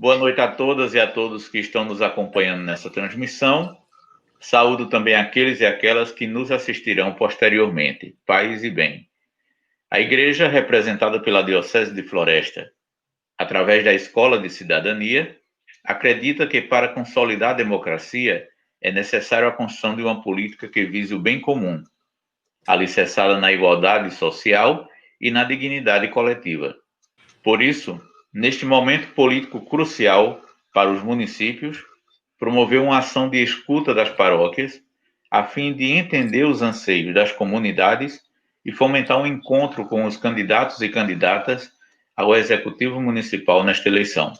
Boa noite a todas e a todos que estão nos acompanhando nessa transmissão. Saúdo também aqueles e aquelas que nos assistirão posteriormente. Paz e bem. A Igreja, representada pela Diocese de Floresta, através da Escola de Cidadania, acredita que para consolidar a democracia é necessário a construção de uma política que vise o bem comum, alicerçada na igualdade social e na dignidade coletiva. Por isso, neste momento político crucial para os municípios, promoveu uma ação de escuta das paróquias, a fim de entender os anseios das comunidades e fomentar um encontro com os candidatos e candidatas ao Executivo Municipal nesta eleição,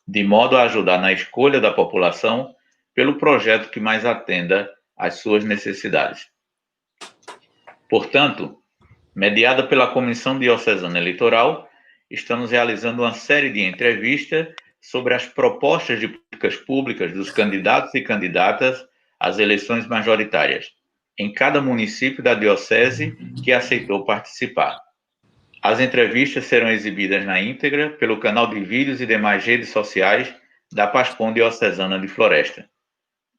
de modo a ajudar na escolha da população pelo projeto que mais atenda às suas necessidades. Portanto, mediada pela Comissão Diocesana Eleitoral, estamos realizando uma série de entrevistas sobre as propostas de políticas públicas dos candidatos e candidatas às eleições majoritárias, em cada município da Diocese que aceitou participar. As entrevistas serão exibidas na íntegra pelo canal de vídeos e demais redes sociais da PASCOM Diocesana de Floresta.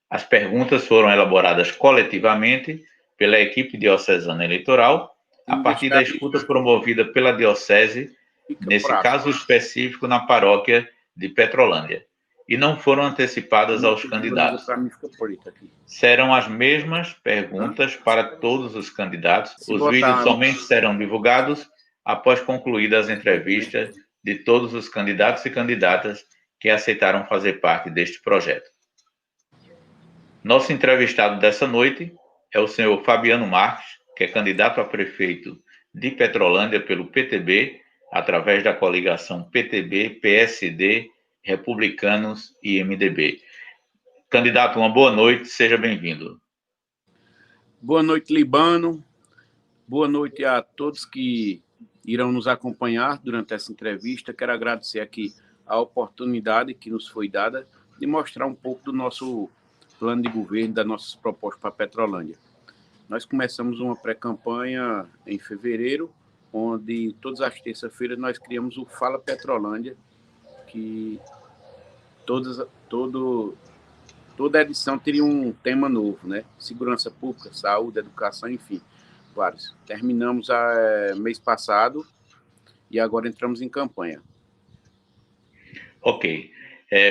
As perguntas foram elaboradas coletivamente pela equipe diocesana eleitoral, a partir da escuta promovida pela Diocese, nesse caso específico na paróquia de Petrolândia, e não foram antecipadas aos candidatos. Serão as mesmas perguntas para todos os candidatos. Os vídeos somente serão divulgados após concluídas as entrevistas de todos os candidatos e candidatas que aceitaram fazer parte deste projeto. Nosso entrevistado dessa noite é o senhor Fabiano Marques, que é candidato a prefeito de Petrolândia pelo PTB, através da coligação PTB, PSD, Republicanos e MDB. Candidato, uma boa noite, seja bem-vindo. Boa noite, Libano. Boa noite a todos que irão nos acompanhar durante essa entrevista. Quero agradecer aqui a oportunidade que nos foi dada de mostrar um pouco do nosso plano de governo, das nossas propostas para a Petrolândia. Nós começamos uma pré-campanha em fevereiro, onde todas as terças-feiras nós criamos o Fala Petrolândia, que toda edição teria um tema novo, né? Segurança pública, saúde, educação, enfim, vários. Terminamos mês passado e agora entramos em campanha. Ok.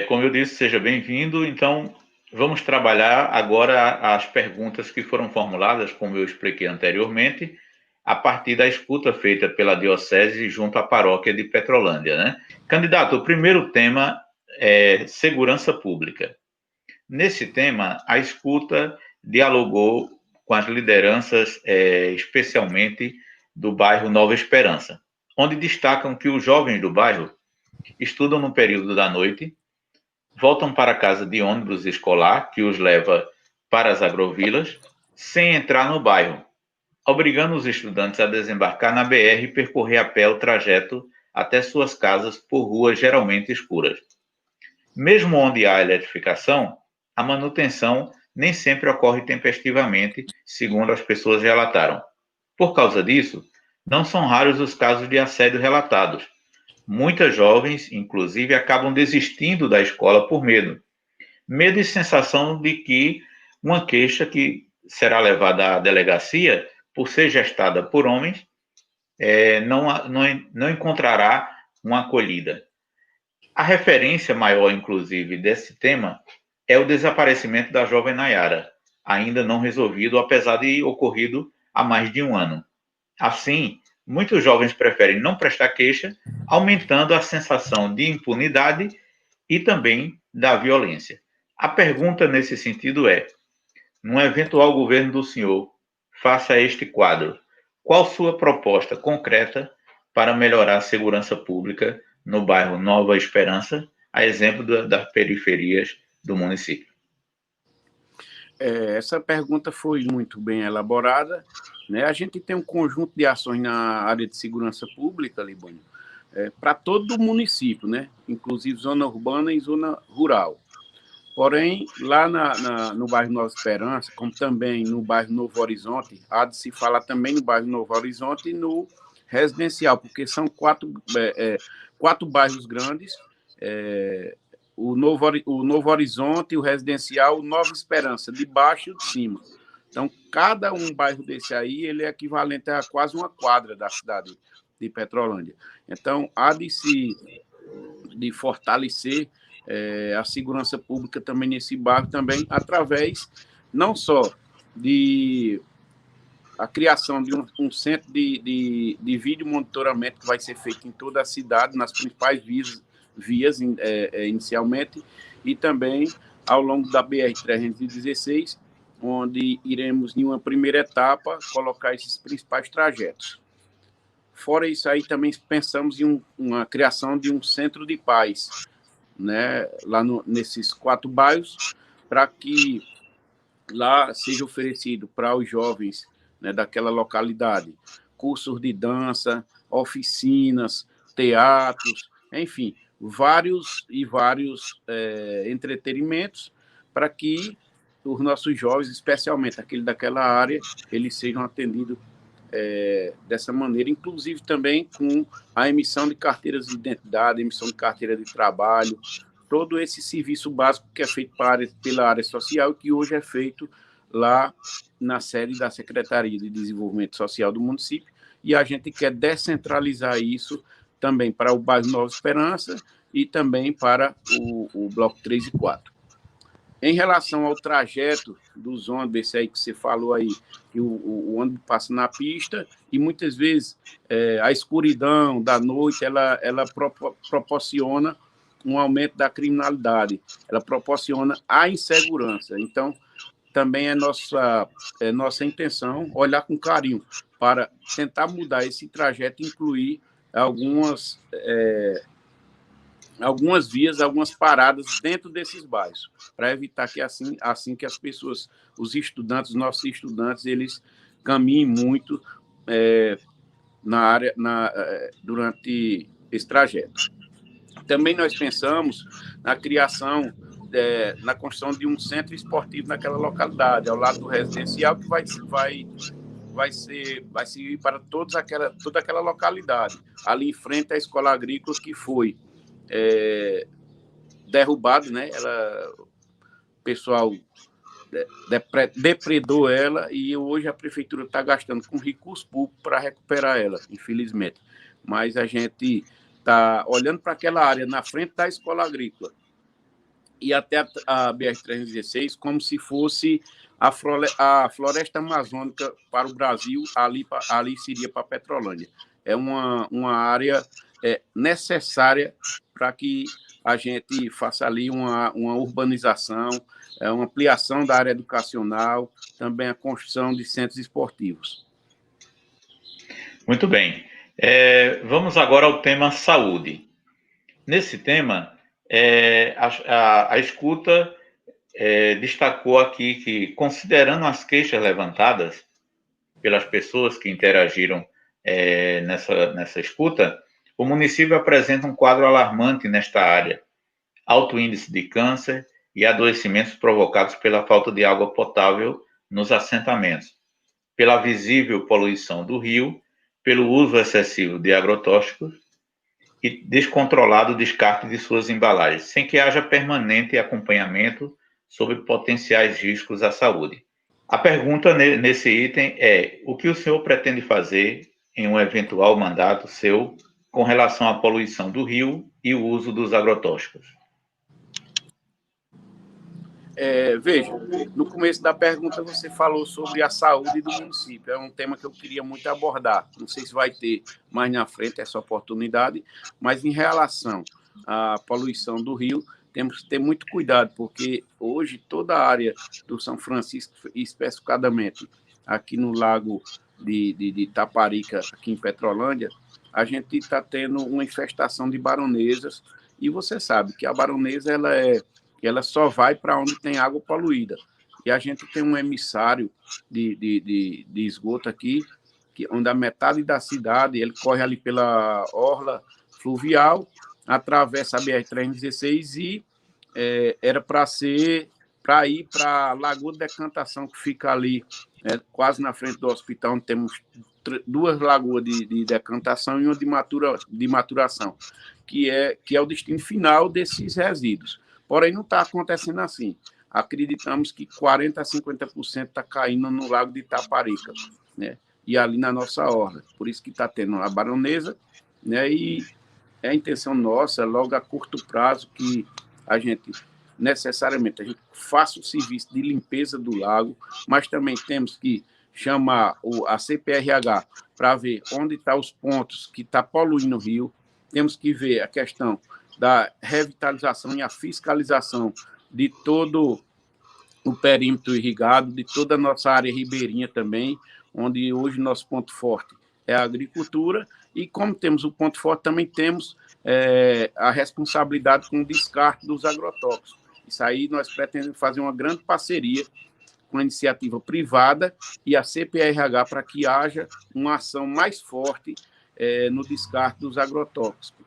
Como eu disse, seja bem-vindo. Então, vamos trabalhar agora as perguntas que foram formuladas, como eu expliquei anteriormente, a partir da escuta feita pela Diocese junto à paróquia de Petrolândia, né? Candidato, o primeiro tema é segurança pública. Nesse tema, a escuta dialogou com as lideranças, especialmente do bairro Nova Esperança, onde destacam que os jovens do bairro estudam no período da noite, voltam para casa de ônibus escolar que os leva para as agrovilas, sem entrar no bairro, obrigando os estudantes a desembarcar na BR e percorrer a pé o trajeto até suas casas por ruas geralmente escuras. Mesmo onde há eletrificação, a manutenção nem sempre ocorre tempestivamente, segundo as pessoas relataram. Por causa disso, não são raros os casos de assédio relatados. Muitas jovens, inclusive, acabam desistindo da escola por medo. Medo e sensação de que uma queixa que será levada à delegacia, por ser gestada por homens, não encontrará uma acolhida. A referência maior, inclusive, desse tema é o desaparecimento da jovem Nayara, ainda não resolvido, apesar de ocorrido há mais de um ano. Assim, muitos jovens preferem não prestar queixa, aumentando a sensação de impunidade e também da violência. A pergunta nesse sentido é: num eventual governo do senhor, face a este quadro, qual sua proposta concreta para melhorar a segurança pública no bairro Nova Esperança, a exemplo das periferias do município? Essa pergunta foi muito bem elaborada, né? A gente tem um conjunto de ações na área de segurança pública, Libânio, para todo o município, né? Inclusive zona urbana e zona rural. Porém, lá no bairro Nova Esperança, como também no bairro Novo Horizonte, há de se falar também no bairro Novo Horizonte e no residencial, porque são quatro bairros grandes, o Novo Horizonte, o Residencial, o Nova Esperança, de baixo e de cima. Então, cada um bairro desse aí, ele é equivalente a quase uma quadra da cidade de Petrolândia. Então, há de fortalecer a segurança pública também nesse bairro, também através não só de a criação de um centro de vídeo monitoramento que vai ser feito em toda a cidade, nas principais vias inicialmente, e também ao longo da BR-316, onde iremos, em uma primeira etapa, colocar esses principais trajetos. Fora isso aí, também pensamos em uma criação de um centro de paz, né, lá nesses 4 bairros, para que lá seja oferecido para os jovens, né, daquela localidade cursos de dança, oficinas, teatros, enfim, vários entretenimentos para que os nossos jovens, especialmente aquele daquela área, eles sejam atendidos dessa maneira, inclusive também com a emissão de carteiras de identidade, emissão de carteira de trabalho, todo esse serviço básico que é feito pela área social, que hoje é feito lá na sede da Secretaria de Desenvolvimento Social do município, e a gente quer descentralizar isso também para o bairro Nova Esperança e também para o bloco 3 e 4. Em relação ao trajeto dos ônibus, esse aí que você falou aí, que o ônibus passa na pista e muitas vezes a escuridão da noite ela proporciona um aumento da criminalidade, ela proporciona a insegurança. Então, também é nossa intenção olhar com carinho para tentar mudar esse trajeto e incluir algumas vias, algumas paradas dentro desses bairros, para evitar que assim que as pessoas, os nossos estudantes, eles caminhem muito na área durante esse trajeto. Também nós pensamos na criação, na construção de um centro esportivo naquela localidade, ao lado do residencial, que vai servir para toda aquela localidade, ali em frente à escola agrícola que foi derrubado, né? O pessoal depredou ela e hoje a prefeitura está gastando com recurso público para recuperar ela, infelizmente. Mas a gente está olhando para aquela área na frente da escola agrícola e até a BR-316 como se fosse a floresta amazônica para o Brasil, ali seria para Petrolândia. É uma área necessária para que a gente faça ali uma urbanização, uma ampliação da área educacional, também a construção de centros esportivos. Muito bem. Vamos agora ao tema saúde. Nesse tema, a escuta destacou aqui que, considerando as queixas levantadas pelas pessoas que interagiram nessa escuta, o município apresenta um quadro alarmante nesta área: alto índice de câncer e adoecimentos provocados pela falta de água potável nos assentamentos, pela visível poluição do rio, pelo uso excessivo de agrotóxicos e descontrolado descarte de suas embalagens, sem que haja permanente acompanhamento sobre potenciais riscos à saúde. A pergunta nesse item é: o que o senhor pretende fazer em um eventual mandato seu com relação à poluição do rio e o uso dos agrotóxicos? Veja, no começo da pergunta você falou sobre a saúde do município. É um tema que eu queria muito abordar. Não sei se vai ter mais na frente essa oportunidade, mas em relação à poluição do rio, temos que ter muito cuidado, porque hoje toda a área do São Francisco, especificadamente aqui no Lago de Taparica, aqui em Petrolândia, a gente está tendo uma infestação de baronesas, e você sabe que a baronesa ela só vai para onde tem água poluída. E a gente tem um emissário de esgoto aqui, onde a metade da cidade ele corre ali pela orla fluvial, atravessa a BR-316 e era para ir para a Lagoa de Decantação, que fica ali quase na frente do hospital, onde temos 2 lagoas de decantação e uma de maturação, que é o destino final desses resíduos. Porém, não está acontecendo assim. Acreditamos que 40% a 50% está caindo no Lago de Itaparica, né? E ali na nossa orla. Por isso que está tendo a baronesa, né? E é a intenção nossa, logo a curto prazo, que a gente necessariamente a gente faça o serviço de limpeza do lago, mas também temos que chamar a CPRH para ver onde estão os pontos que está poluindo o rio. Temos que ver a questão da revitalização e a fiscalização de todo o perímetro irrigado, de toda a nossa área ribeirinha também, onde hoje nosso ponto forte é a agricultura, e como temos o ponto forte, também temos a responsabilidade com o descarte dos agrotóxicos. Isso aí nós pretendemos fazer uma grande parceria com a iniciativa privada e a CPRH para que haja uma ação mais forte no descarte dos agrotóxicos.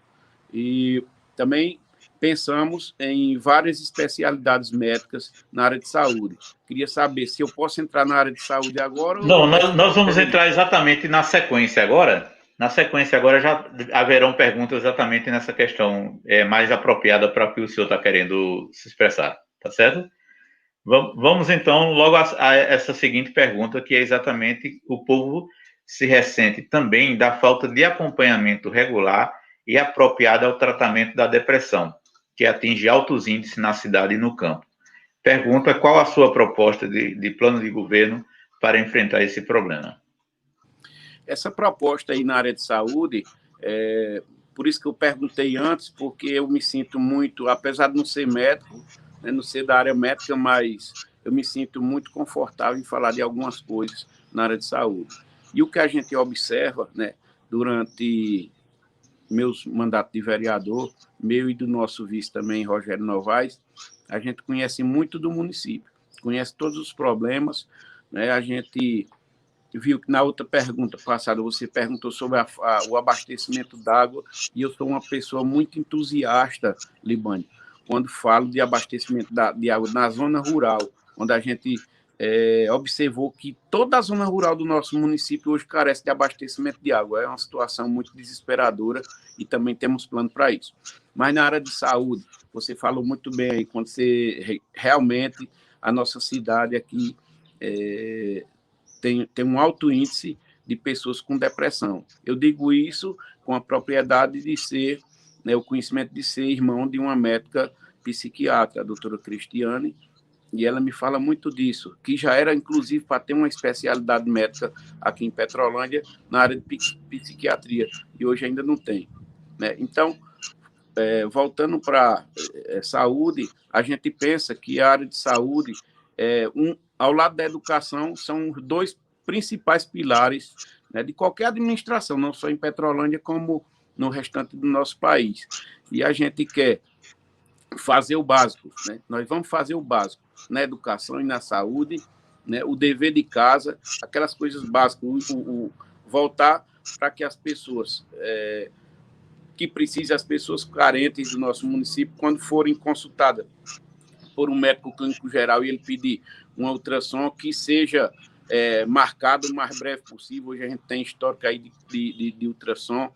E também pensamos em várias especialidades médicas na área de saúde. Queria saber se eu posso entrar na área de saúde agora ou... Não, nós vamos entrar exatamente na sequência agora. Na sequência agora já haverão perguntas exatamente nessa questão mais apropriada para o que o senhor está querendo se expressar, tá certo? Vamos então logo a essa seguinte pergunta, que é exatamente: o povo se ressente também da falta de acompanhamento regular e apropriado ao tratamento da depressão, que atinge altos índices na cidade e no campo. Pergunta: qual a sua proposta de plano de governo para enfrentar esse problema? Essa proposta aí na área de saúde, por isso que eu perguntei antes, porque eu me sinto muito, apesar de não ser médico, né, não ser da área médica, mas eu me sinto muito confortável em falar de algumas coisas na área de saúde. E o que a gente observa, né, durante meus mandatos de vereador, meu e do nosso vice também, Rogério Novaes, a gente conhece muito do município, conhece todos os problemas, né? A gente viu que na outra pergunta passada você perguntou sobre o abastecimento d'água, e eu sou uma pessoa muito entusiasta, Libânio, quando falo de abastecimento de água na zona rural, onde a gente observou que toda a zona rural do nosso município hoje carece de abastecimento de água. É uma situação muito desesperadora e também temos plano para isso. Mas na área de saúde, você falou muito bem aí, quando você realmente, a nossa cidade aqui tem um alto índice de pessoas com depressão. Eu digo isso com a propriedade de ser, né, o conhecimento de ser irmão de uma médica psiquiatra, a doutora Cristiane, e ela me fala muito disso, que já era, inclusive, para ter uma especialidade médica aqui em Petrolândia, na área de psiquiatria, e hoje ainda não tem, né? Então, voltando para saúde, a gente pensa que a área de saúde, ao lado da educação, são os dois principais pilares, né, de qualquer administração, não só em Petrolândia, como no restante do nosso país. E a gente quer fazer o básico, né? Nós vamos fazer o básico na educação e na saúde, né? O dever de casa, aquelas coisas básicas, voltar para que as pessoas que precisam, as pessoas carentes do nosso município, quando forem consultadas por um médico clínico geral e ele pedir uma ultrassom, que seja marcado o mais breve possível. Hoje a gente tem histórico aí de ultrassom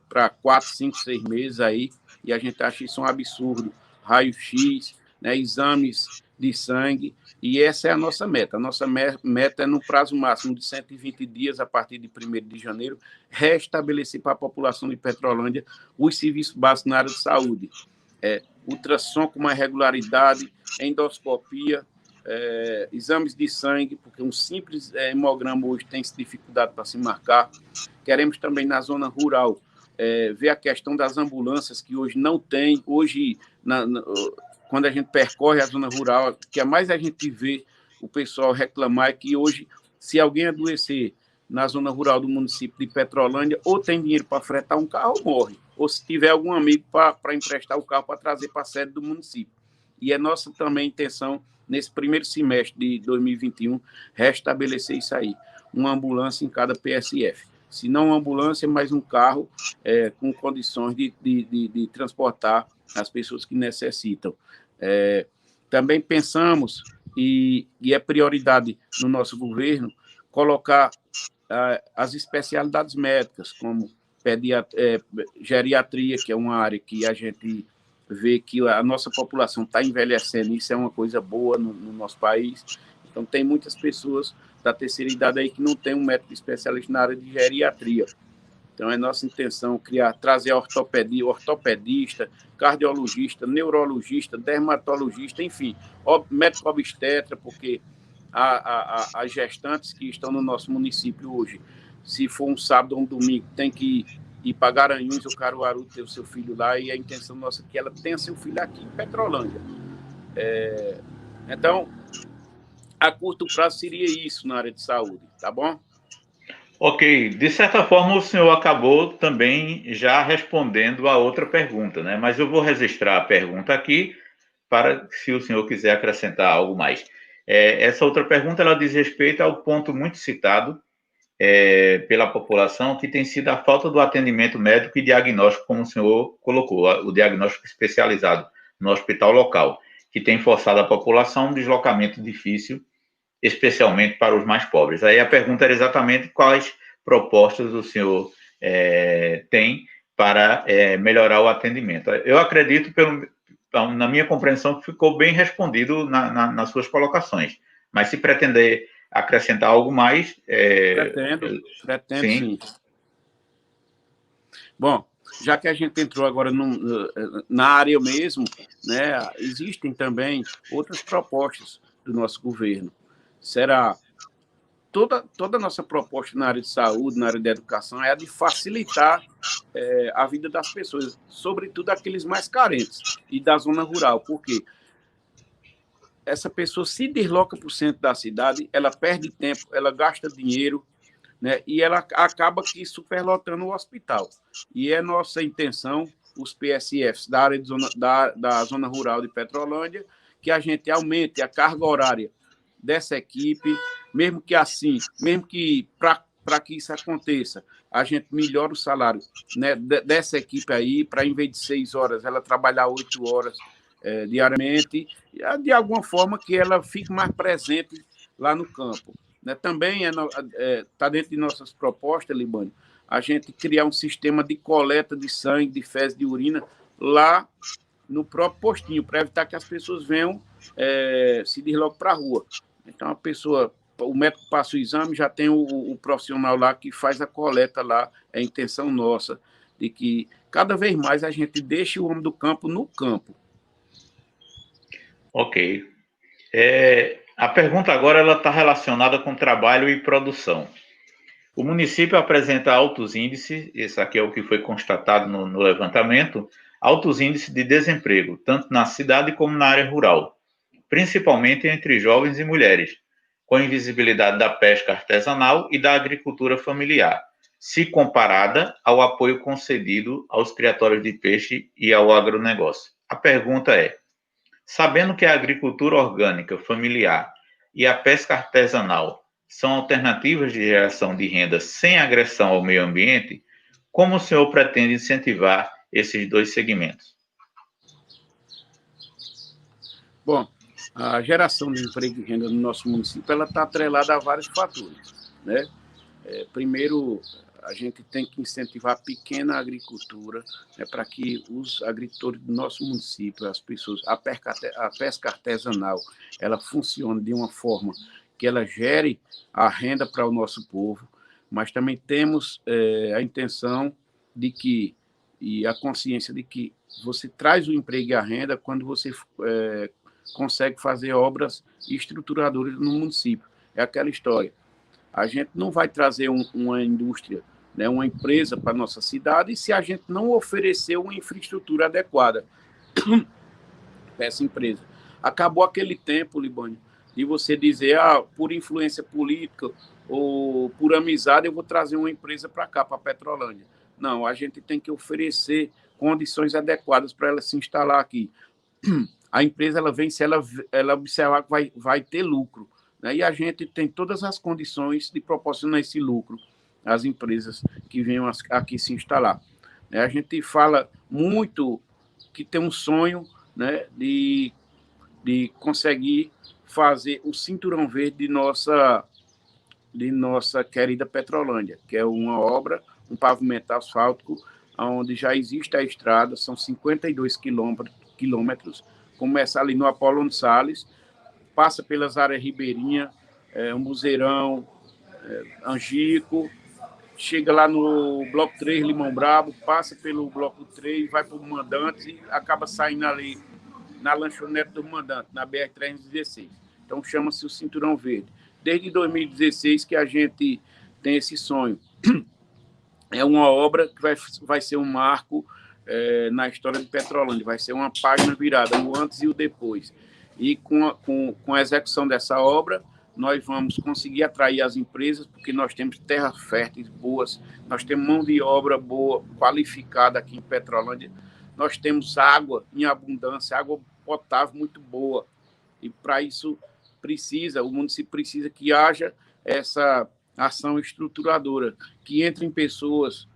para 4, 5, 6 meses aí, e a gente acha isso um absurdo. Raio-X, né, exames de sangue, e essa é a nossa meta. A nossa meta é, no prazo máximo de 120 dias, a partir de 1º de janeiro, restabelecer para a população de Petrolândia os serviços básicos na área de saúde. Ultrassom com mais regularidade, endoscopia, exames de sangue, porque um simples hemograma hoje tem dificuldade para se marcar. Queremos também, na zona rural, ver a questão das ambulâncias, que hoje não tem. Hoje, quando a gente percorre a zona rural, o que mais a gente vê o pessoal reclamar é que hoje, se alguém adoecer na zona rural do município de Petrolândia, ou tem dinheiro para fretar um carro, ou morre. Ou se tiver algum amigo para emprestar o carro para trazer para a sede do município. E é nossa também intenção, nesse primeiro semestre de 2021, restabelecer isso aí. Uma ambulância em cada PSF. Se não uma ambulância, mais um carro com condições de transportar as pessoas que necessitam. Também pensamos, e é prioridade no nosso governo, colocar as especialidades médicas, como geriatria, que é uma área que a gente vê que a nossa população está envelhecendo, isso é uma coisa boa no nosso país. Então, tem muitas pessoas da terceira idade aí que não tem um médico especialista na área de geriatria. Então, é nossa intenção trazer ortopedia, ortopedista, cardiologista, neurologista, dermatologista, enfim, médico obstetra, porque as gestantes que estão no nosso município hoje, se for um sábado ou um domingo, tem que ir para Garanhuns ou Caruaru ter o seu filho lá, e a intenção nossa é que ela tenha seu filho aqui em Petrolândia. Então, a curto prazo seria isso na área de saúde, tá bom? Ok, de certa forma o senhor acabou também já respondendo a outra pergunta, né? Mas eu vou registrar a pergunta aqui para se o senhor quiser acrescentar algo mais. Essa outra pergunta ela diz respeito ao ponto muito citado pela população, que tem sido a falta do atendimento médico e diagnóstico, como o senhor colocou, o diagnóstico especializado no hospital local, que tem forçado a população a um deslocamento difícil, especialmente para os mais pobres. Aí a pergunta era exatamente quais propostas o senhor tem para melhorar o atendimento. Eu acredito, na minha compreensão, que ficou bem respondido nas suas colocações, mas se pretender acrescentar algo mais... Pretendo sim. Bom, já que a gente entrou agora na área mesmo, né, existem também outras propostas do nosso governo. Será toda a nossa proposta na área de saúde, na área de educação, é a de facilitar a vida das pessoas, sobretudo aqueles mais carentes e da zona rural, porque essa pessoa se desloca para o centro da cidade, ela perde tempo, ela gasta dinheiro, né, e ela acaba aqui superlotando o hospital. E é nossa intenção, os PSFs da área da zona rural de Petrolândia, que a gente aumente a carga horária dessa equipe, mesmo que para que isso aconteça, a gente melhora o salário, né, dessa equipe aí, para em vez de 6 horas, ela trabalhar 8 horas diariamente, de alguma forma que ela fique mais presente lá no campo. Né? Também está dentro de nossas propostas, Libânio, a gente criar um sistema de coleta de sangue, de fezes, de urina, lá no próprio postinho, para evitar que as pessoas venham se desloquem para a rua. Então, o médico passa o exame, já tem o profissional lá que faz a coleta lá. É a intenção nossa de que cada vez mais a gente deixe o homem do campo no campo. Ok. A pergunta agora ela está relacionada com trabalho e produção. O município apresenta altos índices, esse aqui é o que foi constatado no levantamento, altos índices de desemprego, tanto na cidade como na área rural, principalmente entre jovens e mulheres, com a invisibilidade da pesca artesanal e da agricultura familiar, se comparada ao apoio concedido aos criatórios de peixe e ao agronegócio. A pergunta é: sabendo que a agricultura orgânica familiar e a pesca artesanal são alternativas de geração de renda sem agressão ao meio ambiente, como o senhor pretende incentivar esses dois segmentos? Bom, a geração de emprego e renda no nosso município ela está atrelada a vários fatores, né? Primeiro, a gente tem que incentivar a pequena agricultura, né, para que os agricultores do nosso município, as pessoas, a pesca artesanal, ela funcione de uma forma que ela gere a renda para o nosso povo, mas também temos a intenção de que, e a consciência de que você traz o emprego e a renda quando você consegue fazer obras estruturadoras no município. É aquela história. A gente não vai trazer uma indústria, né, uma empresa para a nossa cidade se a gente não oferecer uma infraestrutura adequada para essa empresa. Acabou aquele tempo, Libânio, de você dizer, por influência política ou por amizade, eu vou trazer uma empresa para cá, para Petrolândia. Não, a gente tem que oferecer condições adequadas para ela se instalar aqui. A empresa ela vem se ela observar que vai ter lucro, né? E a gente tem todas as condições de proporcionar esse lucro às empresas que venham aqui se instalar. A gente fala muito que tem um sonho, né, de conseguir fazer o cinturão verde de nossa querida Petrolândia, que é uma obra, um pavimento asfáltico, onde já existe a estrada, são 52 quilômetros. Começa ali no Apolônio Salles, passa pelas áreas ribeirinhas, Muzeirão, Angico, chega lá no Bloco 3, Limão Brabo, passa pelo Bloco 3, vai para o Mandantes e acaba saindo ali na lanchonete do Mandante, na BR-316. Então, chama-se o Cinturão Verde. Desde 2016 que a gente tem esse sonho. É uma obra que vai ser um marco na história de Petrolândia, vai ser uma página virada, o antes e o depois. E com a execução dessa obra, nós vamos conseguir atrair as empresas, porque nós temos terras férteis boas, nós temos mão de obra boa, qualificada aqui em Petrolândia, nós temos água em abundância, água potável muito boa. E para isso o município precisa que haja essa ação estruturadora, que entrem pessoas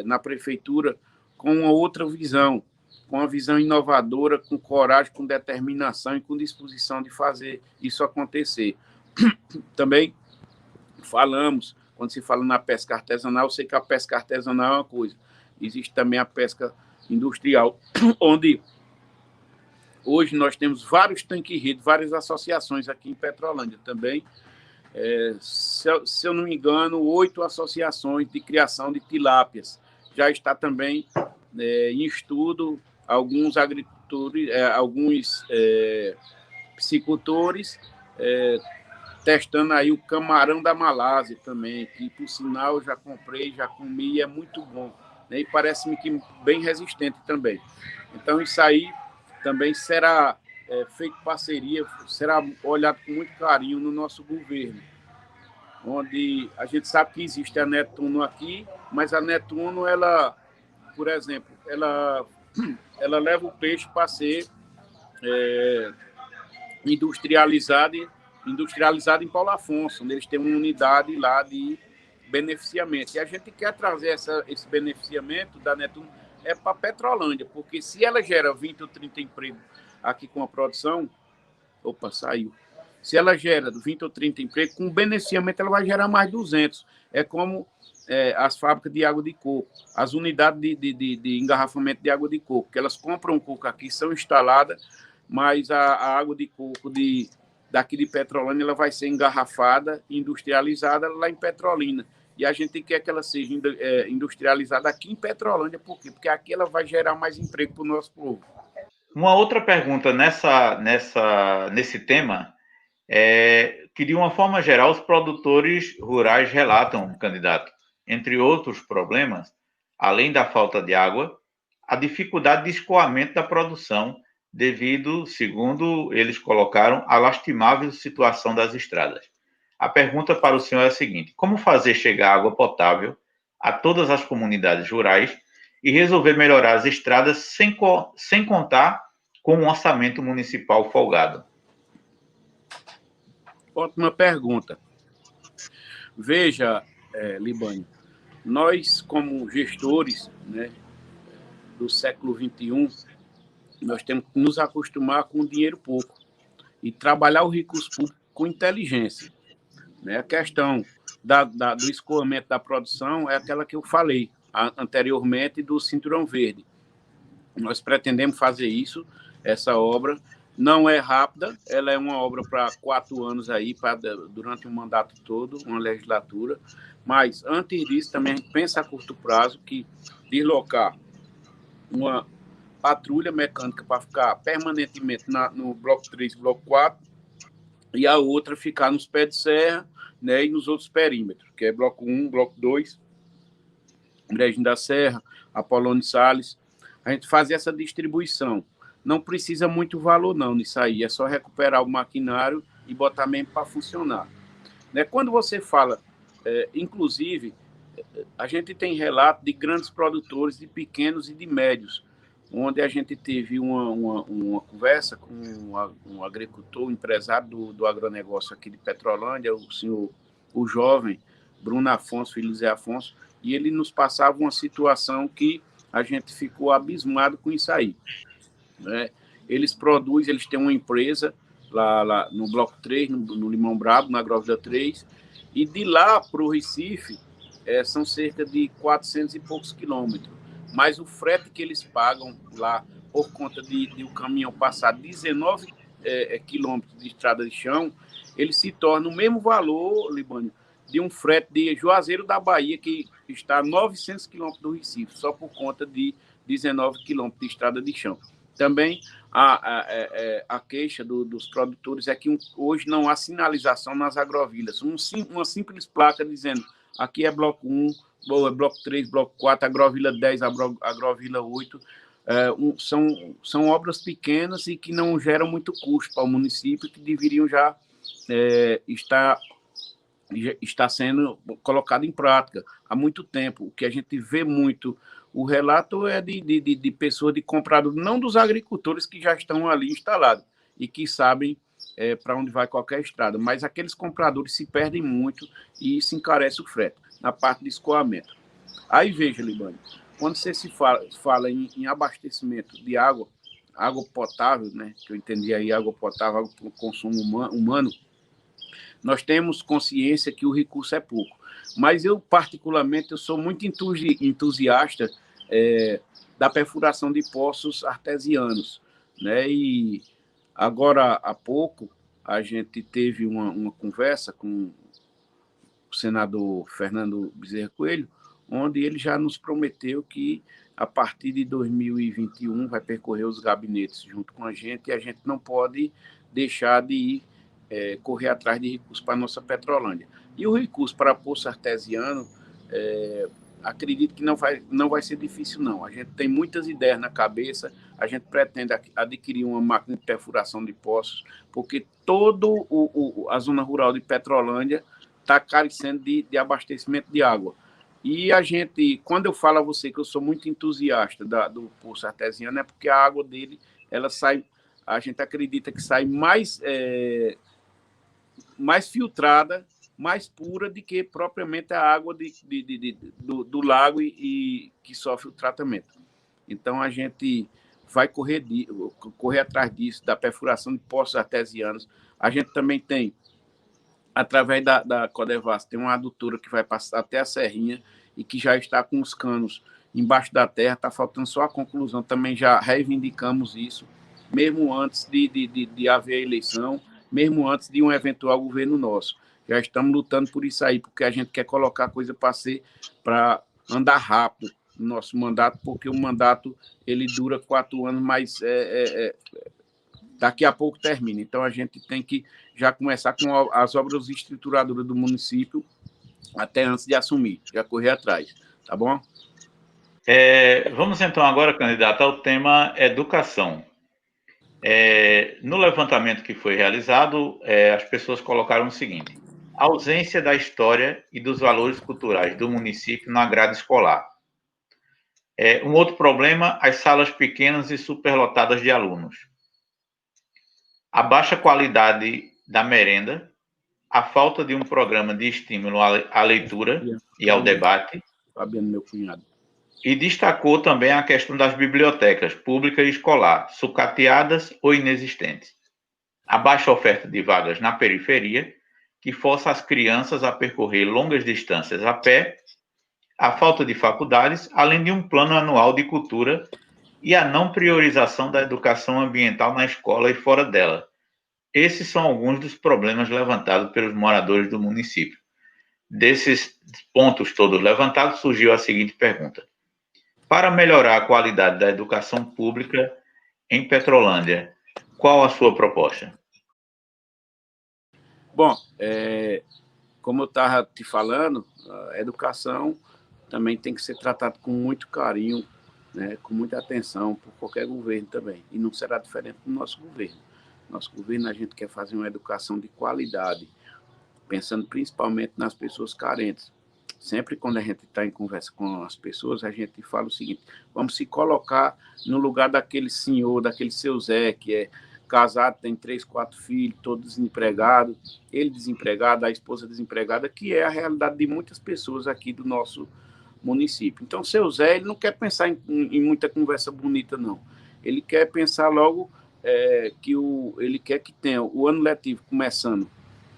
na prefeitura com uma outra visão, com uma visão inovadora, com coragem, com determinação e com disposição de fazer isso acontecer. Também falamos, quando se fala na pesca artesanal, eu sei que a pesca artesanal é uma coisa, existe também a pesca industrial, onde hoje nós temos vários tanque-rede, várias associações aqui em Petrolândia também. Se eu não me engano, 8 associações de criação de tilápias. Já está também em estudo alguns agricultores, alguns piscicultores testando aí o camarão da Malásia também, que por sinal eu já comprei, já comi, é muito bom, né? E parece-me que bem resistente também. Então isso aí também será feito parceria, será olhado com muito carinho no nosso governo, onde a gente sabe que existe a Netuno aqui, mas a Netuno, ela, por exemplo, ela leva o peixe para ser industrializado em Paulo Afonso, onde eles têm uma unidade lá de beneficiamento. E a gente quer trazer esse beneficiamento da Netuno para Petrolândia, porque se ela gera 20 ou 30 empregos aqui com a produção, saiu. Se ela gera 20 ou 30 empregos, com beneficiamento ela vai gerar mais 200. É como as fábricas de água de coco, as unidades de engarrafamento de água de coco, que elas compram coco aqui, são instaladas, mas a água de coco daqui de Petrolina ela vai ser engarrafada, industrializada lá em Petrolina. E a gente quer que ela seja industrializada aqui em Petrolândia. Por quê? Porque aqui ela vai gerar mais emprego para o nosso povo. Uma outra pergunta nesse tema que, de uma forma geral, os produtores rurais relatam, candidato, entre outros problemas, além da falta de água, a dificuldade de escoamento da produção devido, segundo eles colocaram, à lastimável situação das estradas. A pergunta para o senhor é a seguinte: como fazer chegar água potável a todas as comunidades rurais e resolver melhorar as estradas sem contar com um orçamento municipal folgado? Ótima pergunta. Veja, Libânio, nós, como gestores, né, do século XXI, nós temos que nos acostumar com dinheiro pouco e trabalhar o recurso público com inteligência. Né? A questão do escoamento da produção é aquela que eu falei anteriormente do Cinturão Verde. Nós pretendemos fazer isso, essa obra. Não é rápida, ela é uma obra para 4 anos aí, durante um mandato todo, uma legislatura. Mas, antes disso, também a gente pensa a curto prazo que deslocar uma patrulha mecânica para ficar permanentemente no Bloco 3 e Bloco 4, e a outra ficar nos pés de serra, né, e nos outros perímetros, que é Bloco 1, Bloco 2, Brejinho da Serra, Apolônio Salles. A gente faz essa distribuição. Não precisa muito valor, não, nisso aí. É só recuperar o maquinário e botar mesmo para funcionar. Né? Quando você fala, inclusive, a gente tem relato de grandes produtores, de pequenos e de médios, onde a gente teve uma conversa com um agricultor, um empresário do agronegócio aqui de Petrolândia, o jovem Bruno Afonso, filho de Zé Afonso, e ele nos passava uma situação que a gente ficou abismado com isso aí. Né? Eles têm uma empresa lá no Bloco 3, no Limão Brabo, na Agrovida 3, e de lá para o Recife são cerca de 400 e poucos quilômetros. Mas o frete que eles pagam lá por conta de o caminhão passar 19 quilômetros de estrada de chão, ele se torna o mesmo valor, Libânio, de um frete de Juazeiro da Bahia, que está a 900 quilômetros do Recife, só por conta de 19 quilômetros de estrada de chão. Também a queixa dos produtores é que hoje não há sinalização nas agrovilas. Uma simples placa dizendo aqui é bloco 1, bloco 3, bloco 4, agrovila 10, agrovila 8. São obras pequenas e que não geram muito custo para o município, que deveriam já está sendo colocado em prática há muito tempo. O que a gente vê muito, o relato é de pessoas, de compradores, não dos agricultores que já estão ali instalados e que sabem para onde vai qualquer estrada, mas aqueles compradores se perdem muito e isso encarece o frete na parte de escoamento. Aí veja, Libânio, quando você se fala em abastecimento de água potável, né, que eu entendi aí, água potável, água para o consumo humano, nós temos consciência que o recurso é pouco. Mas eu, particularmente, eu sou muito entusiasta da perfuração de poços artesianos, né? E agora, há pouco, a gente teve uma conversa com o senador Fernando Bezerra Coelho, onde ele já nos prometeu que, a partir de 2021, vai percorrer os gabinetes junto com a gente, e a gente não pode deixar de ir correr atrás de recursos para a nossa Petrolândia. E o recurso para poço artesiano, acredito que não vai ser difícil, não. A gente tem muitas ideias na cabeça, a gente pretende adquirir uma máquina de perfuração de poços, porque toda a zona rural de Petrolândia está carecendo de abastecimento de água. E a gente, quando eu falo a você que eu sou muito entusiasta do poço artesiano, é porque a água dele, ela sai, a gente acredita que sai mais filtrada, mais pura do que propriamente a água do lago e que sofre o tratamento. Então, a gente vai correr atrás disso, da perfuração de poços artesianos. A gente também tem, através da Codevasf, tem uma adutora que vai passar até a Serrinha e que já está com os canos embaixo da terra, está faltando só a conclusão. Também já reivindicamos isso, mesmo antes de haver a eleição, mesmo antes de um eventual governo nosso. Já estamos lutando por isso aí, porque a gente quer colocar a coisa para andar rápido no nosso mandato, porque o mandato ele dura 4 anos, mas daqui a pouco termina. Então, a gente tem que já começar com as obras estruturadoras do município até antes de assumir, já correr atrás, tá bom? Vamos então agora, candidato, ao tema educação. No levantamento que foi realizado, as pessoas colocaram o seguinte: a ausência da história e dos valores culturais do município na grade escolar. Um outro problema, as salas pequenas e superlotadas de alunos. A baixa qualidade da merenda, a falta de um programa de estímulo à leitura e ao debate. Fabiano, meu cunhado. E destacou também a questão das bibliotecas pública e escolar, sucateadas ou inexistentes. A baixa oferta de vagas na periferia, que força as crianças a percorrer longas distâncias a pé, a falta de faculdades, além de um plano anual de cultura e a não priorização da educação ambiental na escola e fora dela. Esses são alguns dos problemas levantados pelos moradores do município. Desses pontos todos levantados, surgiu a seguinte pergunta: para melhorar a qualidade da educação pública em Petrolândia, qual a sua proposta? Bom, como eu estava te falando, a educação também tem que ser tratada com muito carinho, né, com muita atenção por qualquer governo também. E não será diferente do nosso governo. Nosso governo, a gente quer fazer uma educação de qualidade, pensando principalmente nas pessoas carentes. Sempre quando a gente está em conversa com as pessoas, a gente fala o seguinte: vamos se colocar no lugar daquele senhor, daquele seu Zé, que é casado, tem 3, 4 filhos, todo desempregado, ele desempregado, a esposa desempregada, que é a realidade de muitas pessoas aqui do nosso município. Então, seu Zé, ele não quer pensar em muita conversa bonita, não. Ele quer pensar logo ele quer que tenha o ano letivo começando,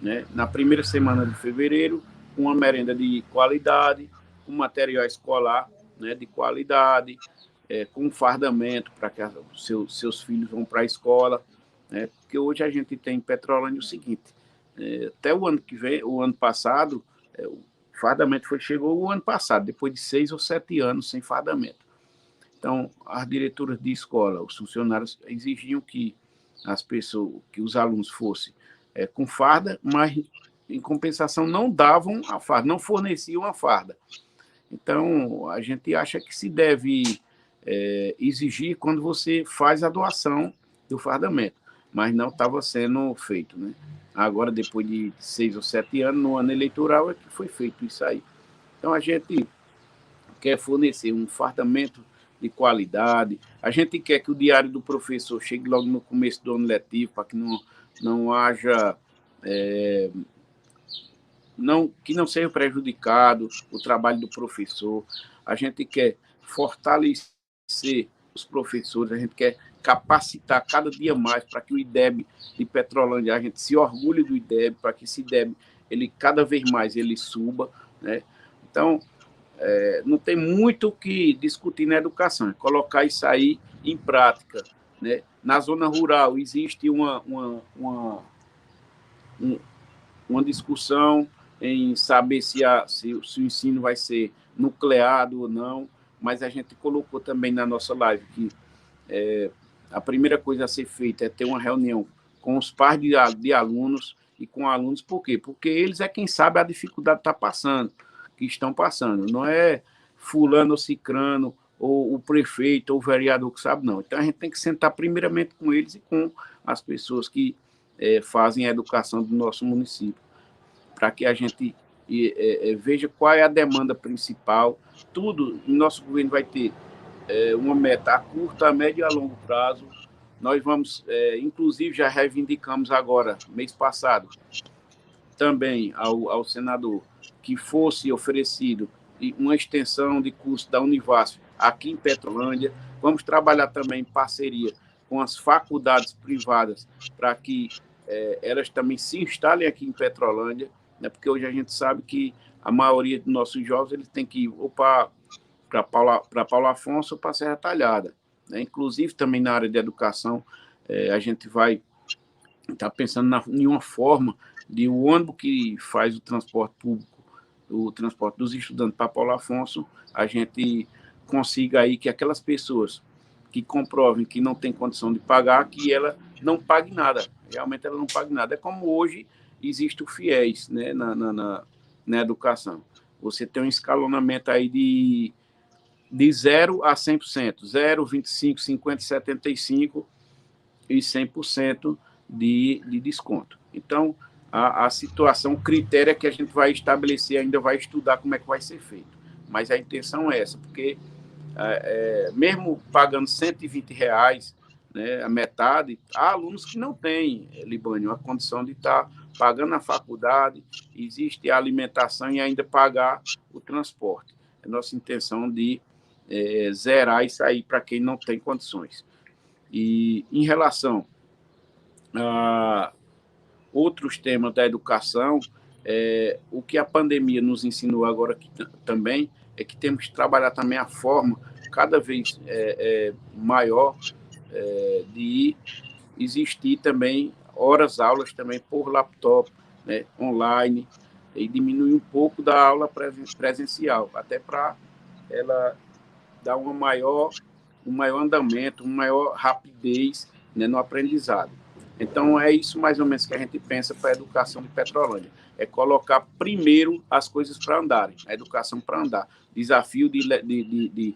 né, na primeira semana de fevereiro, com uma merenda de qualidade, com material escolar, né, de qualidade, com fardamento para que seus filhos vão para a escola, né? Porque hoje a gente tem em Petrolândia o seguinte, até o ano que vem, o ano passado, o fardamento chegou o ano passado, depois de 6 ou 7 anos sem fardamento. Então, as diretoras de escola, os funcionários exigiam que as pessoas, que os alunos fossem com farda, mas em compensação não davam a farda, não forneciam a farda. Então, a gente acha que se deve exigir quando você faz a doação do fardamento, mas não estava sendo feito, né? Agora, depois de 6 ou 7 anos, no ano eleitoral, é que foi feito isso aí. Então, a gente quer fornecer um fardamento de qualidade, a gente quer que o diário do professor chegue logo no começo do ano letivo, para que não haja... que não seja prejudicado o trabalho do professor. A gente quer fortalecer os professores, a gente quer capacitar cada dia mais para que o IDEB de Petrolândia, a gente se orgulhe do IDEB, para que esse IDEB, ele cada vez mais ele suba, né? Então, não tem muito o que discutir na educação, é colocar isso aí em prática, né? Na zona rural existe uma discussão em saber se o ensino vai ser nucleado ou não, mas a gente colocou também na nossa live que a primeira coisa a ser feita é ter uma reunião com os pais de alunos e com alunos. Por quê? Porque eles é quem sabe a dificuldade que estão passando. Não é fulano ou cicrano, ou o prefeito, ou o vereador que sabe, não. Então, a gente tem que sentar primeiramente com eles e com as pessoas que fazem a educação do nosso município, para que a gente veja qual é a demanda principal. Tudo, o nosso governo vai ter uma meta a curto, a médio e a longo prazo. Nós vamos, inclusive, já reivindicamos agora, mês passado, também ao senador, que fosse oferecido uma extensão de curso da Univasf aqui em Petrolândia. Vamos trabalhar também em parceria com as faculdades privadas para que elas também se instalem aqui em Petrolândia, né? Porque hoje a gente sabe que a maioria dos nossos jovens eles têm que ir ou para Paulo Afonso ou para Serra Talhada, né? Inclusive, também na área de educação, a gente vai estar pensando em uma forma de o ônibus que faz o transporte público, o transporte dos estudantes para Paulo Afonso, a gente consiga aí que aquelas pessoas que comprovem que não tem condição de pagar, que ela não pague nada, realmente ela não pague nada. É como hoje existe o FIES, né, na educação. Você tem um escalonamento aí de 0 a 100%, 0, 25, 50, 75 e 100% de desconto. Então, a situação, o critério é que a gente vai estabelecer, ainda vai estudar como é que vai ser feito. Mas a intenção é essa, porque mesmo pagando R$ 120, né, a metade, há alunos que não têm, Libânio, a condição de estar pagando a faculdade, existe a alimentação e ainda pagar o transporte. É nossa intenção de zerar isso aí para quem não tem condições. E em relação a outros temas da educação, o que a pandemia nos ensinou agora aqui também é que temos que trabalhar também a forma cada vez maior de existir também aulas também por laptop, né, online, e diminuir um pouco da aula presencial, até para ela dar um maior andamento, uma maior rapidez, né, no aprendizado. Então, é isso mais ou menos que a gente pensa para a educação de Petrolândia. É colocar primeiro as coisas para andarem, a educação para andar. Desafio de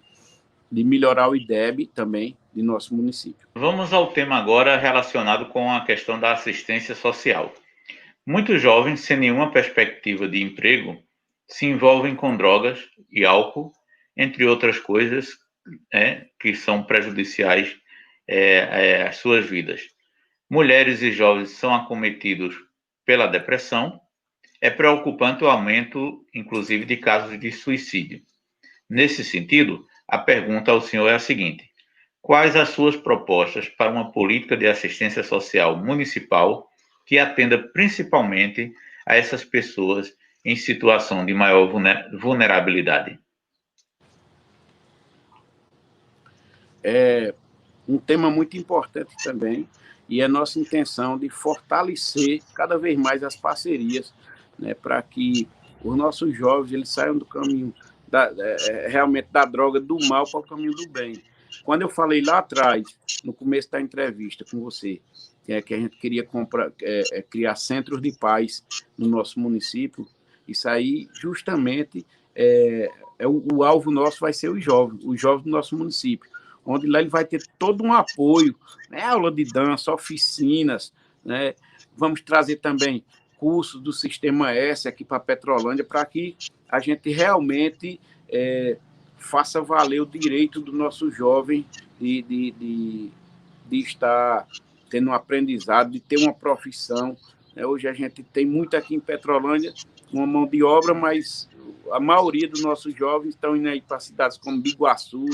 melhorar o IDEB também de nosso município. Vamos ao tema agora relacionado com a questão da assistência social. Muitos jovens, sem nenhuma perspectiva de emprego, se envolvem com drogas e álcool, entre outras coisas, que são prejudiciais às suas vidas. Mulheres e jovens são acometidos pela depressão. É preocupante o aumento, inclusive, de casos de suicídio. Nesse sentido, a pergunta ao senhor é a seguinte: quais as suas propostas para uma política de assistência social municipal que atenda principalmente a essas pessoas em situação de maior vulnerabilidade? é um tema muito importante também, e é nossa intenção de fortalecer cada vez mais as parcerias, né, para que os nossos jovens eles saiam do caminho realmente da droga, do mal, para o caminho do bem. Quando eu falei lá atrás, no começo da entrevista com você, que a gente queria criar centros de paz no nosso município, isso aí justamente o alvo nosso vai ser os jovens do nosso município, onde lá ele vai ter todo um apoio, né, aula de dança, oficinas, né, vamos trazer também cursos do Sistema S aqui para Petrolândia, para que a gente realmente faça valer o direito do nosso jovem de estar tendo um aprendizado, de ter uma profissão. Hoje a gente tem muito aqui em Petrolândia uma mão de obra, mas a maioria dos nossos jovens estão indo aí para cidades como Biguaçu,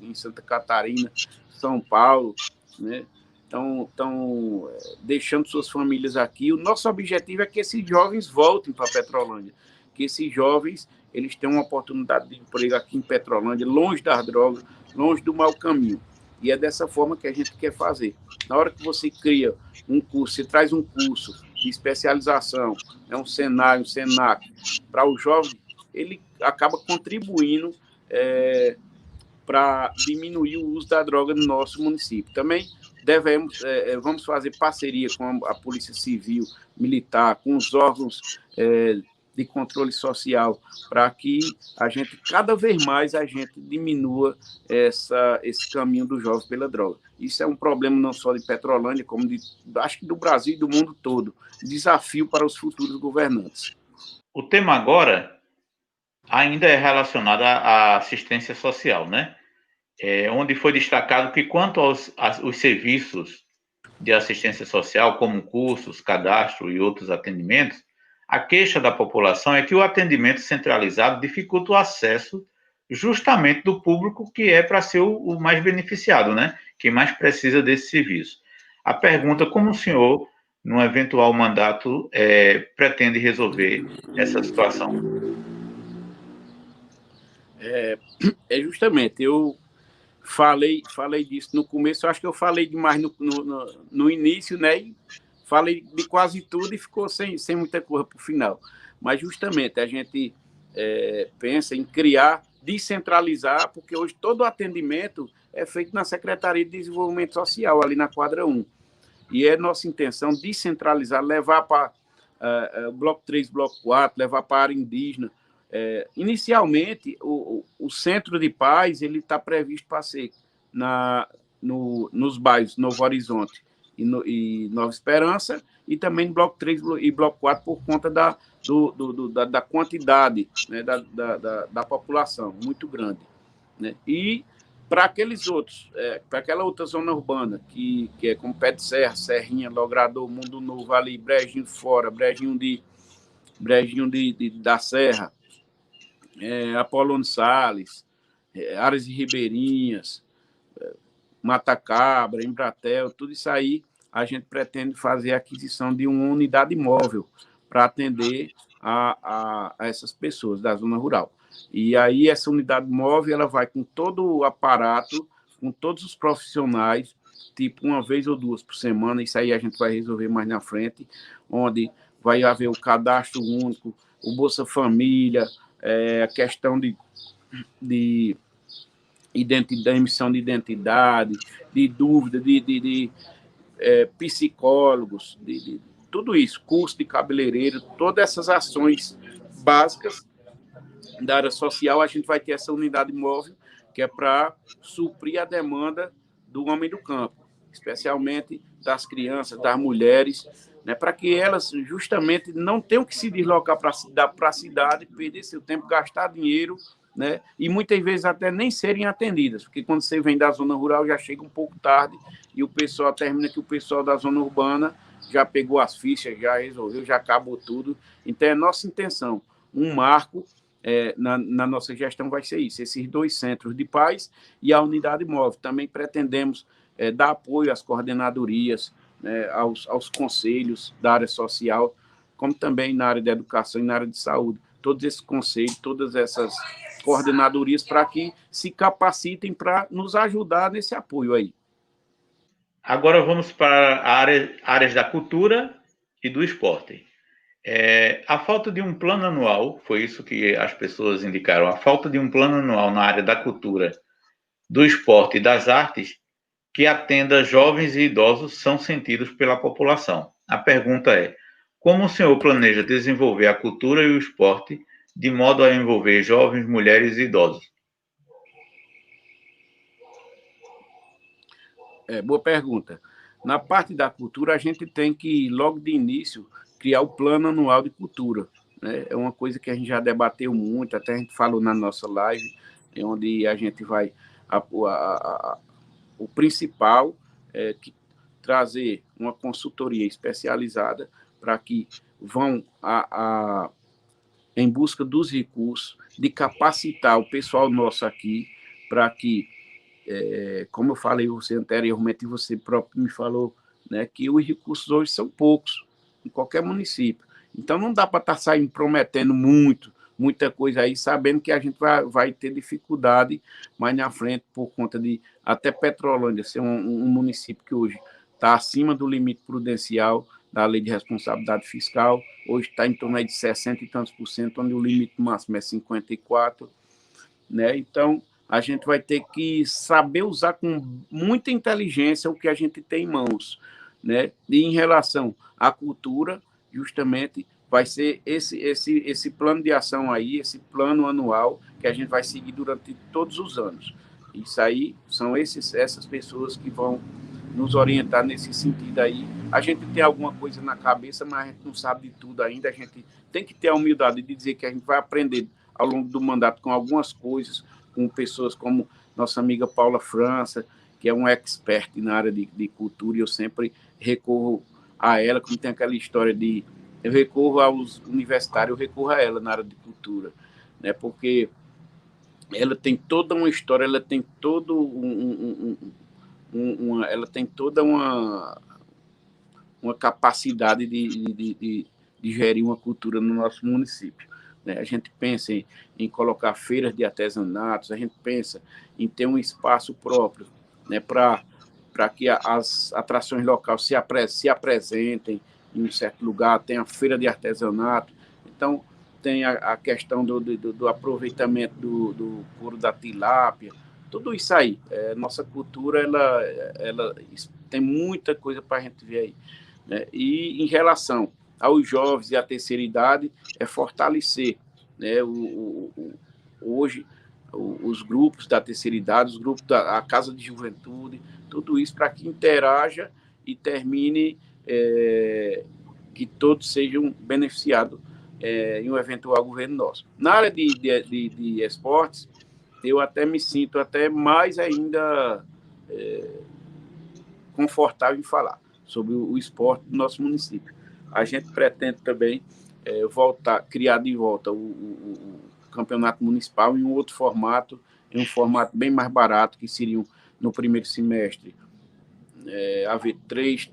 em Santa Catarina, São Paulo, né? Estão deixando suas famílias aqui. O nosso objetivo é que esses jovens voltem para Petrolândia, que esses jovens eles tenham uma oportunidade de emprego aqui em Petrolândia, longe das drogas, longe do mau caminho. E é dessa forma que a gente quer fazer. Na hora que você cria um curso, você traz um curso de especialização, um Senai, um Senac, para o jovem, ele acaba contribuindo para diminuir o uso da droga no nosso município. Também vamos fazer parceria com a Polícia Civil, Militar, com os órgãos de controle social, para que a gente, cada vez mais, a gente diminua esse caminho do jovem pela droga. Isso é um problema não só de Petrolândia, como acho que do Brasil e do mundo todo. Desafio para os futuros governantes. O tema agora ainda é relacionado à assistência social, né? Onde foi destacado que, quanto aos serviços de assistência social, como cursos, cadastro e outros atendimentos, a queixa da população é que o atendimento centralizado dificulta o acesso justamente do público que é para ser o mais beneficiado, né? Que mais precisa desse serviço. A pergunta, como o senhor, num eventual mandato, pretende resolver essa situação? Justamente, eu falei disso no começo, eu acho que eu falei demais no início, né? E falei de quase tudo e ficou sem muita coisa para o final. Mas justamente a gente pensa em criar, descentralizar, porque hoje todo o atendimento é feito na Secretaria de Desenvolvimento Social, ali na quadra 1. E é nossa intenção descentralizar, levar para Bloco 3, Bloco 4, levar para a área indígena. Inicialmente, o Centro de Paz está previsto para ser nos bairros Novo Horizonte e Nova Esperança, e também no Bloco 3 e Bloco 4, por conta da quantidade, né, da população muito grande. Né? E para aqueles outros, para aquela outra zona urbana, que é como Pé de Serra, Serrinha, Logrador, Mundo Novo, ali, Brejinho Fora, Brejinho da Serra, Apolônio Salles, Áreas de Ribeirinhas, Matacabra, Embratel, tudo isso aí a gente pretende fazer a aquisição de uma unidade móvel para atender a essas pessoas da zona rural. E aí essa unidade móvel ela vai com todo o aparato, com todos os profissionais, tipo uma vez ou duas por semana, isso aí a gente vai resolver mais na frente, onde vai haver o cadastro único, o Bolsa Família, a questão de emissão de identidade, de dúvida, de psicólogos, tudo isso, curso de cabeleireiro, todas essas ações básicas da área social, a gente vai ter essa unidade móvel, que é para suprir a demanda do homem do campo, especialmente das crianças, das mulheres, né, para que elas justamente não tenham que se deslocar para a cidade, perder seu tempo, gastar dinheiro, né, e muitas vezes até nem serem atendidas, porque quando você vem da zona rural já chega um pouco tarde e o pessoal termina que o pessoal da zona urbana já pegou as fichas, já resolveu, já acabou tudo. Então é nossa intenção, um marco na nossa gestão vai ser isso, esses 2 centros de paz e a unidade móvel. Também pretendemos dar apoio às coordenadorias, né, aos conselhos da área social, como também na área da educação e na área de saúde. todos esses conselhos, todas essas coordenadorias para que se capacitem para nos ajudar nesse apoio aí. Agora vamos para áreas da cultura e do esporte. A falta de um plano anual, foi isso que as pessoas indicaram, a falta de um plano anual na área da cultura, do esporte e das artes que atenda jovens e idosos são sentidos pela população. A pergunta é: como o senhor planeja desenvolver a cultura e o esporte de modo a envolver jovens, mulheres e idosos? Boa pergunta. Na parte da cultura, a gente tem que, logo de início, criar o plano anual de cultura. Né? É uma coisa que a gente já debateu muito, até a gente falou na nossa live, onde a gente vai... o principal é trazer uma consultoria especializada para que vão em busca dos recursos, de capacitar o pessoal nosso aqui, para que como eu falei você anteriormente, e você próprio me falou, né, que os recursos hoje são poucos em qualquer município. Então, não dá para estar saindo prometendo muita coisa aí, sabendo que a gente vai ter dificuldade mais na frente por conta de até Petrolândia ser um município que hoje está acima do limite prudencial da lei de responsabilidade fiscal, hoje está em torno de 60 e tantos por cento, onde o limite máximo é 54%, né? Então, a gente vai ter que saber usar com muita inteligência o que a gente tem em mãos, né? E em relação à cultura, justamente, vai ser esse plano de ação aí, esse plano anual que a gente vai seguir durante todos os anos. Isso aí são essas pessoas que vão nos orientar nesse sentido aí. A gente tem alguma coisa na cabeça, mas a gente não sabe de tudo ainda. A gente tem que ter a humildade de dizer que a gente vai aprender ao longo do mandato com algumas coisas, com pessoas como nossa amiga Paula França, que é uma expert na área de cultura, e eu sempre recorro a ela, como tem aquela história de eu recorro aos universitários, eu recorro a ela na área de cultura, né? Porque ela tem toda uma história, ela tem todo ela tem toda uma capacidade de gerir uma cultura no nosso município. Né? A gente pensa em colocar feiras de artesanatos, a gente pensa em ter um espaço próprio, né, para que as atrações locais se apresentem em um certo lugar, tem a feira de artesanato, então tem a questão do aproveitamento do couro da tilápia, tudo isso aí. Nossa cultura ela tem muita coisa para a gente ver aí. Né? E em relação aos jovens e à terceira idade, é fortalecer, né, hoje os grupos da terceira idade, os grupos da Casa de Juventude, tudo isso para que interaja e termine que todos sejam beneficiados em um eventual governo nosso. Na área de esportes, eu até me sinto até mais ainda confortável em falar sobre o esporte do nosso município. A gente pretende também criar de volta o campeonato municipal em um outro formato, em um formato bem mais barato, que seriam no primeiro semestre haver 3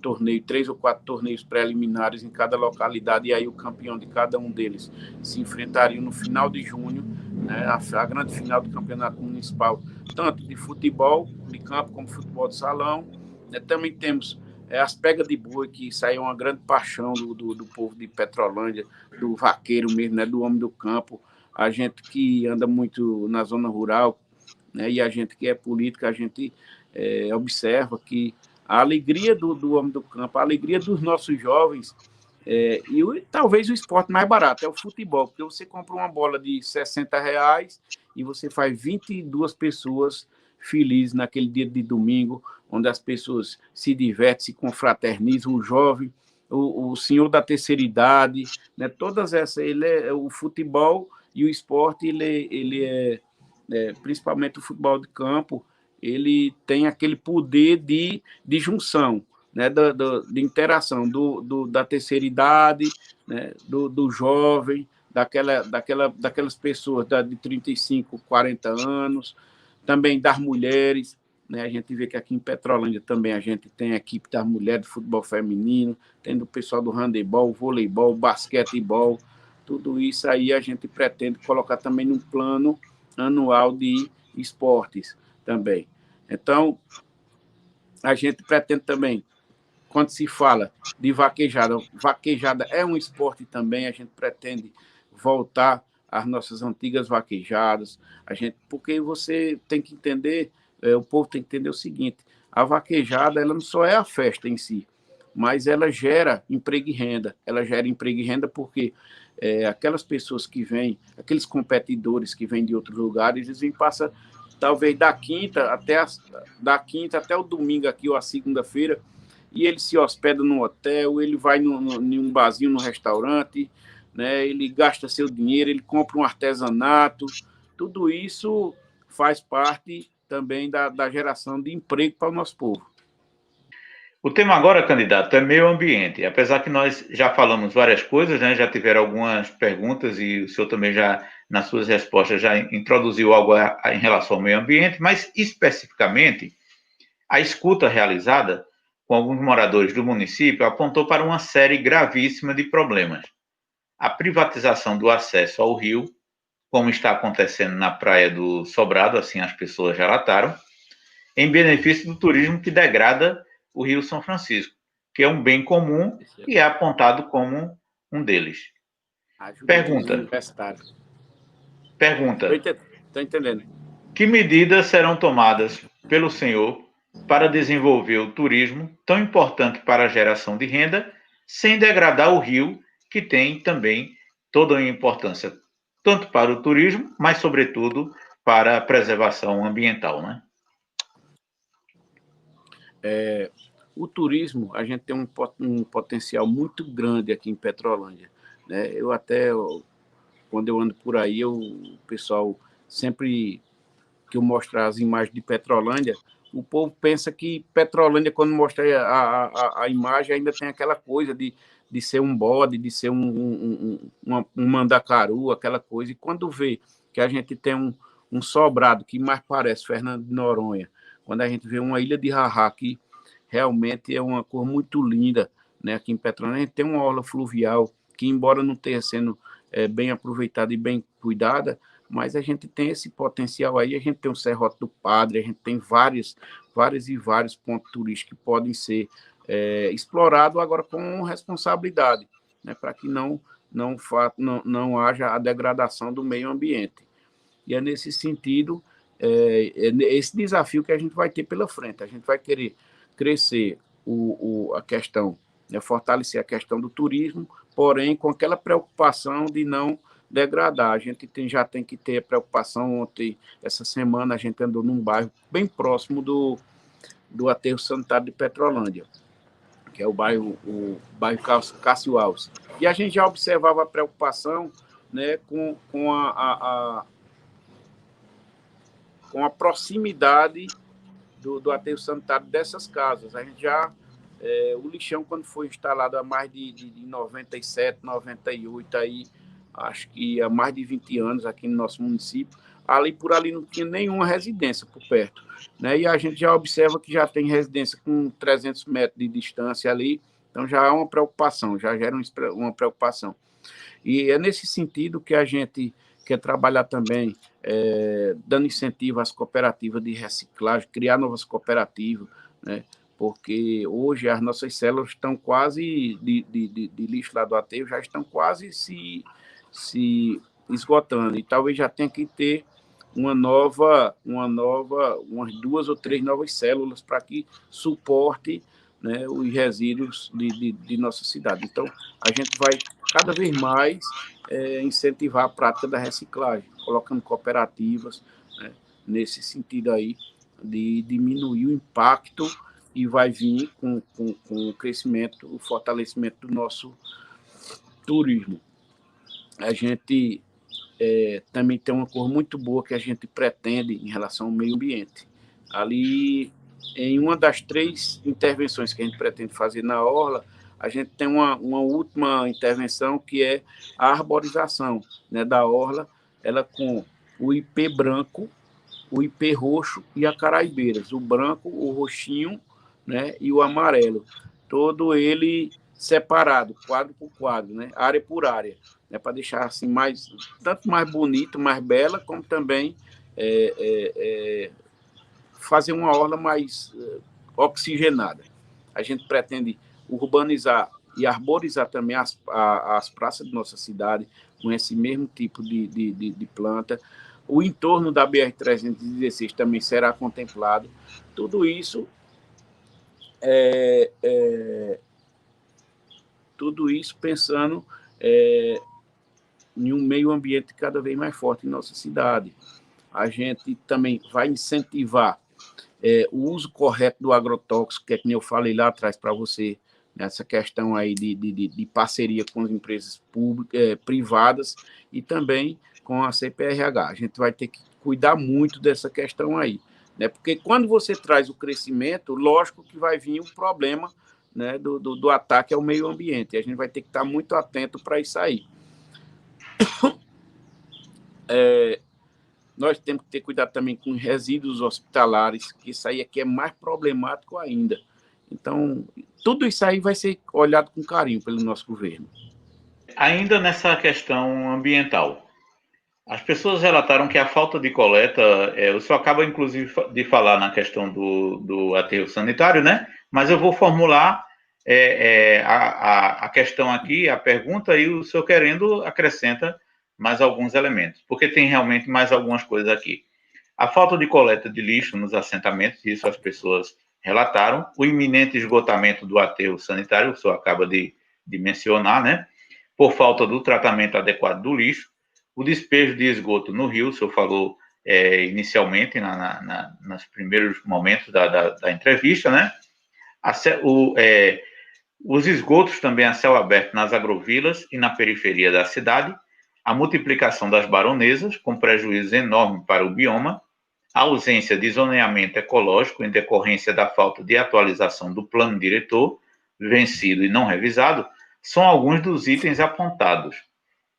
ou 4 torneios preliminares em cada localidade, e aí o campeão de cada um deles se enfrentaria no final de junho, né, a grande final do campeonato municipal, tanto de futebol de campo como futebol de salão. Também temos as pegas de boi, que isso aí é uma grande paixão do povo de Petrolândia, do vaqueiro mesmo, né, do homem do campo. A gente que anda muito na zona rural, né, e a gente que é política, a gente observa que a alegria do homem do campo, a alegria dos nossos jovens, talvez o esporte mais barato é o futebol, porque você compra uma bola de R$60 e você faz 22 pessoas felizes naquele dia de domingo, onde as pessoas se divertem, se confraternizam, o jovem, o senhor da terceira idade, né, todas essas, o futebol e o esporte, ele principalmente o futebol de campo, ele tem aquele poder de junção, né, de interação da terceira idade, né, do jovem, daquelas pessoas de 35, 40 anos, também das mulheres. Né, a gente vê que aqui em Petrolândia também a gente tem a equipe das mulheres de futebol feminino, tem do pessoal do handebol, voleibol, basquetebol, Tudo isso aí a gente pretende colocar também num plano anual de esportes também. Então, a gente pretende também, quando se fala de vaquejada, vaquejada é um esporte também, a gente pretende voltar às nossas antigas vaquejadas, porque você tem que entender, o povo tem que entender o seguinte, a vaquejada ela não só é a festa em si, mas ela gera emprego e renda. Ela gera emprego e renda porque aquelas pessoas que vêm, aqueles competidores que vêm de outros lugares, eles vêm passar talvez da quinta até o domingo aqui ou a segunda-feira, e ele se hospeda no hotel, ele vai em um barzinho, no restaurante, né? Ele gasta seu dinheiro, ele compra um artesanato, tudo isso faz parte também da geração de emprego para o nosso povo. O tema agora, candidato, é meio ambiente. Apesar que nós já falamos várias coisas, né? Já tiveram algumas perguntas e o senhor também já, nas suas respostas, já introduziu algo em relação ao meio ambiente, mas especificamente a escuta realizada com alguns moradores do município apontou para uma série gravíssima de problemas. A privatização do acesso ao rio, como está acontecendo na praia do Sobrado, assim as pessoas relataram, em benefício do turismo que degrada o Rio São Francisco, que é um bem comum e é apontado como um deles. Pergunta. Estou entendendo. Que medidas serão tomadas pelo senhor para desenvolver o turismo, tão importante para a geração de renda, sem degradar o rio, que tem também toda a importância, tanto para o turismo, mas, sobretudo, para a preservação ambiental, né? O turismo, a gente tem um potencial muito grande aqui em Petrolândia, né? Quando eu ando por aí, o pessoal sempre que eu mostrar as imagens de Petrolândia, o povo pensa que Petrolândia, quando mostra a imagem, ainda tem aquela coisa de ser um bode, de ser um mandacaru, aquela coisa. E quando vê que a gente tem um sobrado que mais parece Fernando de Noronha, quando a gente vê uma ilha de Rarrá, que realmente é uma cor muito linda, né? Aqui em Petrolândia, a gente tem uma orla fluvial que, embora não tenha sendo bem aproveitada e bem cuidada, mas a gente tem esse potencial aí, a gente tem o Serrote do Padre, a gente tem vários pontos turísticos que podem ser explorados agora com responsabilidade, né, para que não haja a degradação do meio ambiente. E é nesse sentido, esse desafio que a gente vai ter pela frente. A gente vai querer crescer a questão, né, fortalecer a questão do turismo, porém com aquela preocupação de não degradar. A gente já tem que ter preocupação. Ontem, essa semana, a gente andou num bairro bem próximo do aterro sanitário de Petrolândia, que é o bairro Cássio Alves. E a gente já observava a preocupação, né, com a proximidade do aterro sanitário dessas casas. A gente já o lixão, quando foi instalado há mais de 97, 98, aí, acho que há mais de 20 anos aqui no nosso município, por ali não tinha nenhuma residência por perto, né? E a gente já observa que já tem residência com 300 metros de distância ali, então já há uma preocupação, já gera uma preocupação. E é nesse sentido que a gente quer trabalhar também, dando incentivo às cooperativas de reciclagem, criar novas cooperativas, né? Porque hoje as nossas células estão quase, de lixo lá do aterro, já estão quase se esgotando, e talvez já tenha que ter umas 2 ou 3 novas células para que suporte, né, os resíduos de nossa cidade. Então, a gente vai cada vez mais incentivar a prática da reciclagem, colocando cooperativas, né, nesse sentido aí, de diminuir o impacto, e vai vir com o crescimento, o fortalecimento do nosso turismo. A gente também tem uma cor muito boa que a gente pretende em relação ao meio ambiente. Ali, em uma das 3 intervenções que a gente pretende fazer na orla, a gente tem uma última intervenção, que é a arborização, né, da orla, ela com o ipê branco, o ipê roxo e a caraibeiras, o branco, o roxinho, né, e o amarelo, todo ele separado, quadro por quadro, né, área por área. né, para deixar assim tanto mais bonito, mais bela, como também fazer uma orla mais oxigenada. A gente pretende urbanizar e arborizar também as praças de nossa cidade com esse mesmo tipo de planta. O entorno da BR-316 também será contemplado. Tudo isso pensando em um meio ambiente cada vez mais forte em nossa cidade. A gente também vai incentivar o uso correto do agrotóxico, que é como eu falei lá atrás para você, nessa questão aí de parceria com as empresas públicas, privadas e também com a CPRH. A gente vai ter que cuidar muito dessa questão aí, né? Porque quando você traz o crescimento, lógico que vai vir o problema, né, do ataque ao meio ambiente. E a gente vai ter que estar muito atento para isso aí. Nós temos que ter cuidado também com resíduos hospitalares, que isso aí aqui é mais problemático ainda. Então, tudo isso aí vai ser olhado com carinho pelo nosso governo. Ainda nessa questão ambiental, as pessoas relataram que a falta de coleta, o senhor acaba inclusive de falar na questão do aterro sanitário, né? Mas eu vou formular a questão aqui, a pergunta, e o senhor querendo acrescenta mais alguns elementos, porque tem realmente mais algumas coisas aqui. A falta de coleta de lixo nos assentamentos, isso as pessoas relataram, o iminente esgotamento do aterro sanitário, o senhor acaba de mencionar, né? Por falta do tratamento adequado do lixo, o despejo de esgoto no rio, o senhor falou inicialmente, nos primeiros momentos da entrevista, né? Os esgotos também a céu aberto nas agrovilas e na periferia da cidade, a multiplicação das baronesas, com prejuízo enorme para o bioma, a ausência de zoneamento ecológico em decorrência da falta de atualização do plano diretor, vencido e não revisado, são alguns dos itens apontados.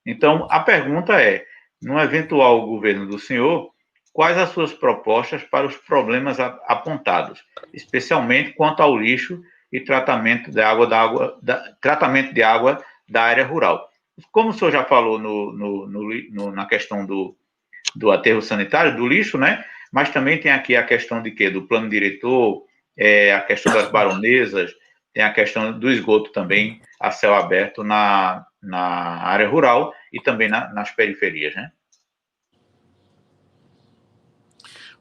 Então, a pergunta é, no eventual governo do senhor, quais as suas propostas para os problemas apontados, especialmente quanto ao lixo e tratamento de água, tratamento de água da área rural? Como o senhor já falou na questão do aterro sanitário, do lixo, né? Mas também tem aqui a questão de quê? Do plano diretor, a questão das baronesas, tem a questão do esgoto também a céu aberto na área rural e também nas periferias, né?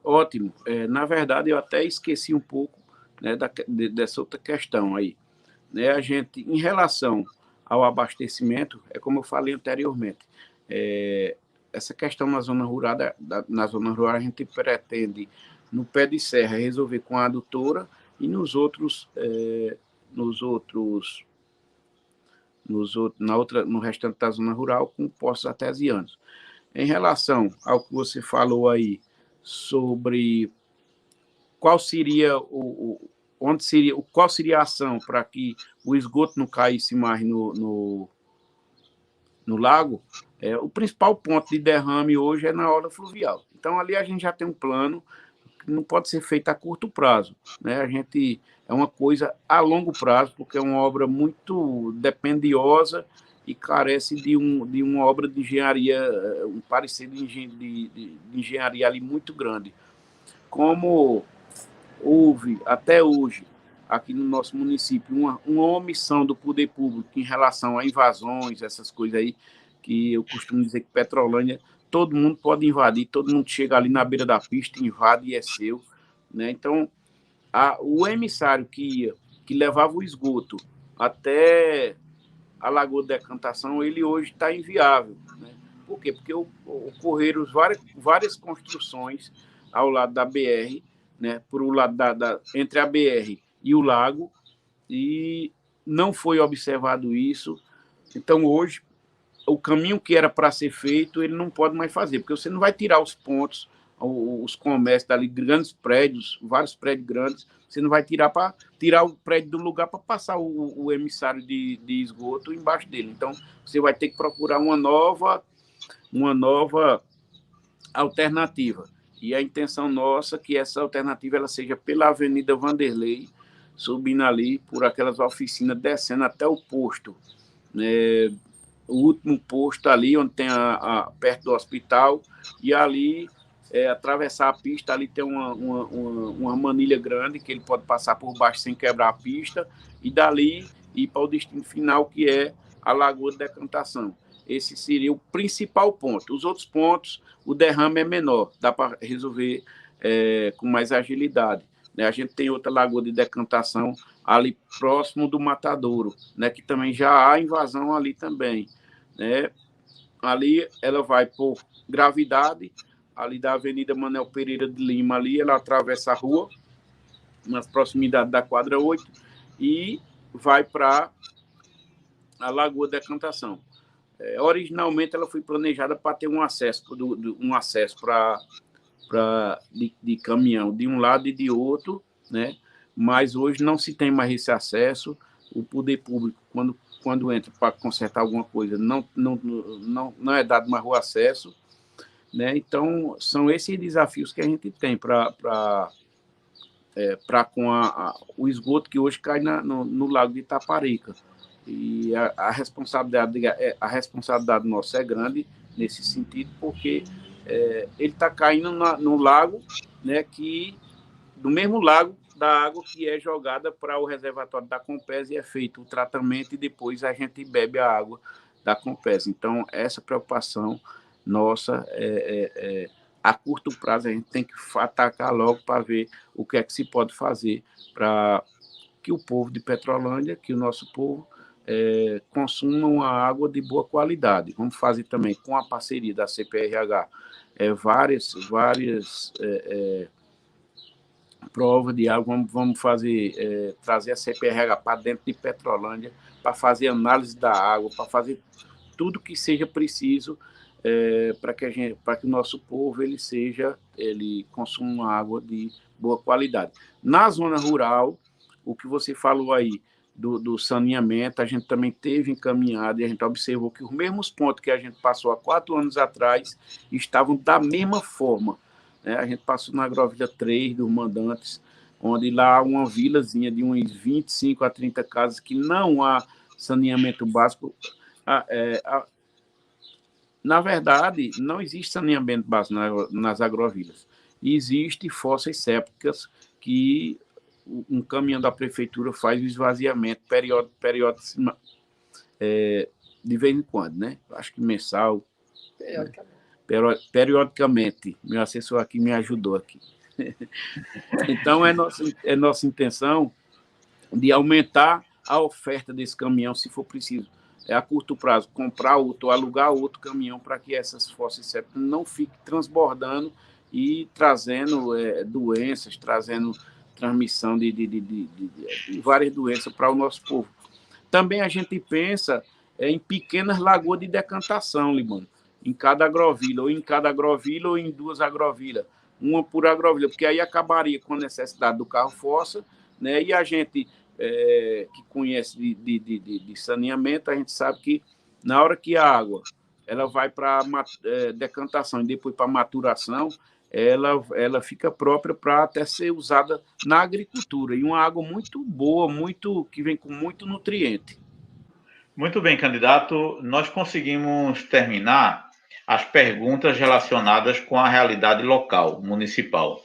Ótimo. Na verdade, eu até esqueci um pouco, né, dessa outra questão aí. Né, a gente, em relação ao abastecimento, é como eu falei anteriormente, essa questão na zona rural, a gente pretende, no pé de serra, resolver com a adutora e no restante da zona rural, com poços artesianos. Em relação ao que você falou aí sobre qual seria qual seria a ação para que o esgoto não caísse mais no lago, o principal ponto de derrame hoje é na orla fluvial. Então, ali a gente já tem um plano que não pode ser feito a curto prazo, né? É uma coisa a longo prazo, porque é uma obra muito dependiosa e carece de uma obra de engenharia, um parecer de engenharia ali muito grande. Como houve, até hoje, aqui no nosso município, uma omissão do poder público em relação a invasões, essas coisas aí, que eu costumo dizer que Petrolândia, todo mundo pode invadir, todo mundo chega ali na beira da pista, invade e é seu, né? Então, o emissário que levava o esgoto até a Lagoa de Decantação, ele hoje está inviável, né? Por quê? Porque ocorreram várias construções ao lado da BR, né, por o lado entre a BR e o lago, e não foi observado isso. Então, hoje, o caminho que era para ser feito, ele não pode mais fazer, porque você não vai tirar os pontos, os comércios dali, grandes prédios, vários prédios grandes, você não vai tirar o prédio do lugar para passar o emissário de esgoto embaixo dele. Então, você vai ter que procurar uma nova alternativa. E a intenção nossa é que essa alternativa ela seja pela Avenida Vanderlei, subindo ali por aquelas oficinas, descendo até o posto, né, o último posto ali, onde tem perto do hospital, e ali atravessar a pista, ali tem uma manilha grande que ele pode passar por baixo sem quebrar a pista, e dali ir para o destino final, que é a Lagoa de Decantação. Esse seria o principal ponto. Os outros pontos, o derrame é menor, dá para resolver com mais agilidade. A gente tem outra lagoa de decantação ali próximo do Matadouro, né, que também já há invasão ali também. Né? Ali ela vai por gravidade, ali da Avenida Manuel Pereira de Lima, ali ela atravessa a rua, nas proximidades da quadra 8, e vai para a Lagoa de Decantação. Originalmente ela foi planejada para ter um acesso de caminhão de um lado e de outro, né? Mas hoje não se tem mais esse acesso. O poder público, quando entra para consertar alguma coisa, não é dado mais o acesso, né? Então, são esses desafios que a gente tem para com o esgoto que hoje cai no Lago de Itaparica. E a responsabilidade nossa é grande nesse sentido, porque ele está caindo no lago, né, do mesmo lago da água que é jogada para o reservatório da Compesa e é feito o tratamento e depois a gente bebe a água da Compesa. Então, essa preocupação nossa a curto prazo, a gente tem que atacar logo para ver o que é que se pode fazer para que o povo de Petrolândia, que o nosso povo, consuma uma água de boa qualidade. Vamos fazer também, com a parceria da CPRH, várias provas de água. Vamos fazer, trazer a CPRH para dentro de Petrolândia, para fazer análise da água, para fazer tudo que seja preciso para que o nosso povo ele consuma uma água de boa qualidade. Na zona rural, o que você falou aí do saneamento, a gente também teve encaminhado e a gente observou que os mesmos pontos que a gente passou há 4 anos atrás estavam da mesma forma. Né? A gente passou na Agrovila 3 dos Mandantes, onde lá há uma vilazinha de uns 25 a 30 casas que não há saneamento básico. Na verdade, não existe saneamento básico nas agrovilas. Existem fossas sépticas que um caminhão da prefeitura faz o esvaziamento de vez em quando, né? Acho que mensal. Periodicamente. Meu assessor aqui me ajudou aqui. Então, é nossa intenção de aumentar a oferta desse caminhão, se for preciso. A curto prazo, comprar outro, alugar outro caminhão para que essas fossas sépticas não fiquem transbordando e trazendo doenças, trazendo transmissão de várias doenças para o nosso povo. Também a gente pensa em pequenas lagoas de decantação, Libano, em cada agrovila, ou em 2 agrovilas, uma por agrovila, porque aí acabaria com a necessidade do carro-força, né? E a gente que conhece de saneamento, a gente sabe que na hora que a água ela vai para decantação e depois para maturação, ela fica própria para até ser usada na agricultura. E uma água muito boa, que vem com muito nutriente. Muito bem, candidato. Nós conseguimos terminar as perguntas relacionadas com a realidade local, municipal.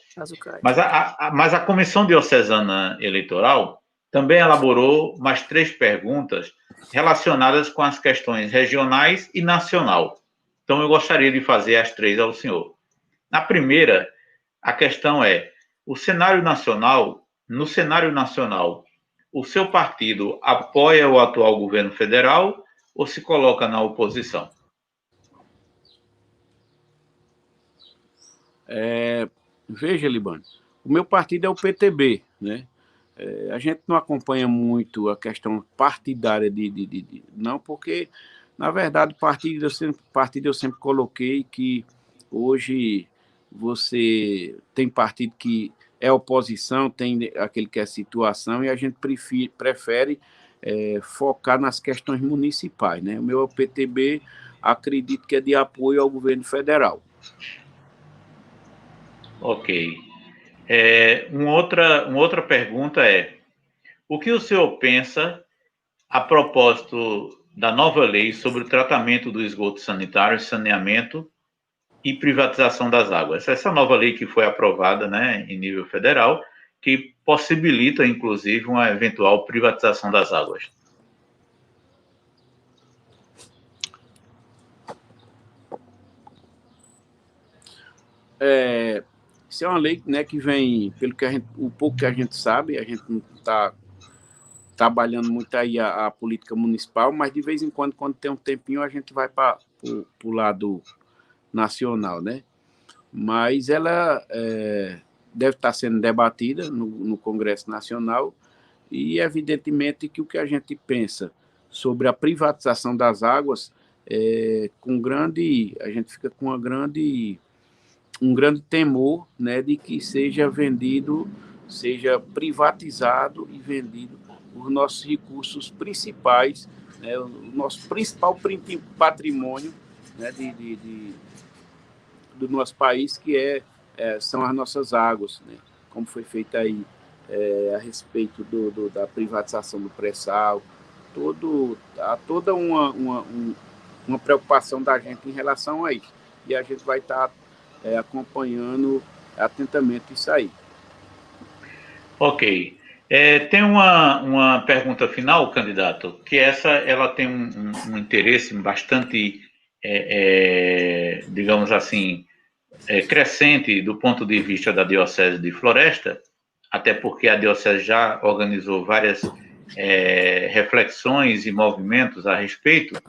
Mas a Comissão Diocesana Eleitoral também elaborou mais 3 perguntas relacionadas com as questões regionais e nacional. Então, eu gostaria de fazer as 3 ao senhor. Na primeira, a questão é: no cenário nacional, o seu partido apoia o atual governo federal ou se coloca na oposição? Veja, Libano, o meu partido é o PTB, né? A gente não acompanha muito a questão partidária não, porque, na verdade, partido eu sempre coloquei que hoje você tem partido que é oposição, tem aquele que é situação, e a gente prefere focar nas questões municipais, né? O meu PTB, acredito que é de apoio ao governo federal. Ok. Uma outra pergunta é: o que o senhor pensa a propósito da nova lei sobre o tratamento do esgoto sanitário, saneamento e privatização das águas. Essa nova lei que foi aprovada, né, em nível federal, que possibilita, inclusive, uma eventual privatização das águas. Isso é uma lei, né, que vem, pelo que o pouco que a gente sabe, a gente não está trabalhando muito aí a política municipal, mas de vez em quando tem um tempinho, a gente vai para o lado nacional, né? Mas ela deve estar sendo debatida no Congresso Nacional e, evidentemente, que o que a gente pensa sobre a privatização das águas a gente fica com um grande temor, né, de que seja privatizado e vendido os nossos recursos principais, né, o nosso principal patrimônio, né, do nosso país, que são as nossas águas, né, como foi feita aí a respeito da privatização do pré-sal, há toda uma preocupação da gente em relação a isso. E a gente vai estar acompanhando atentamente isso aí. Ok. Tem uma pergunta final, candidato, que ela tem um interesse bastante, digamos assim, crescente do ponto de vista da Diocese de Floresta, até porque a Diocese já organizou várias reflexões e movimentos a respeito,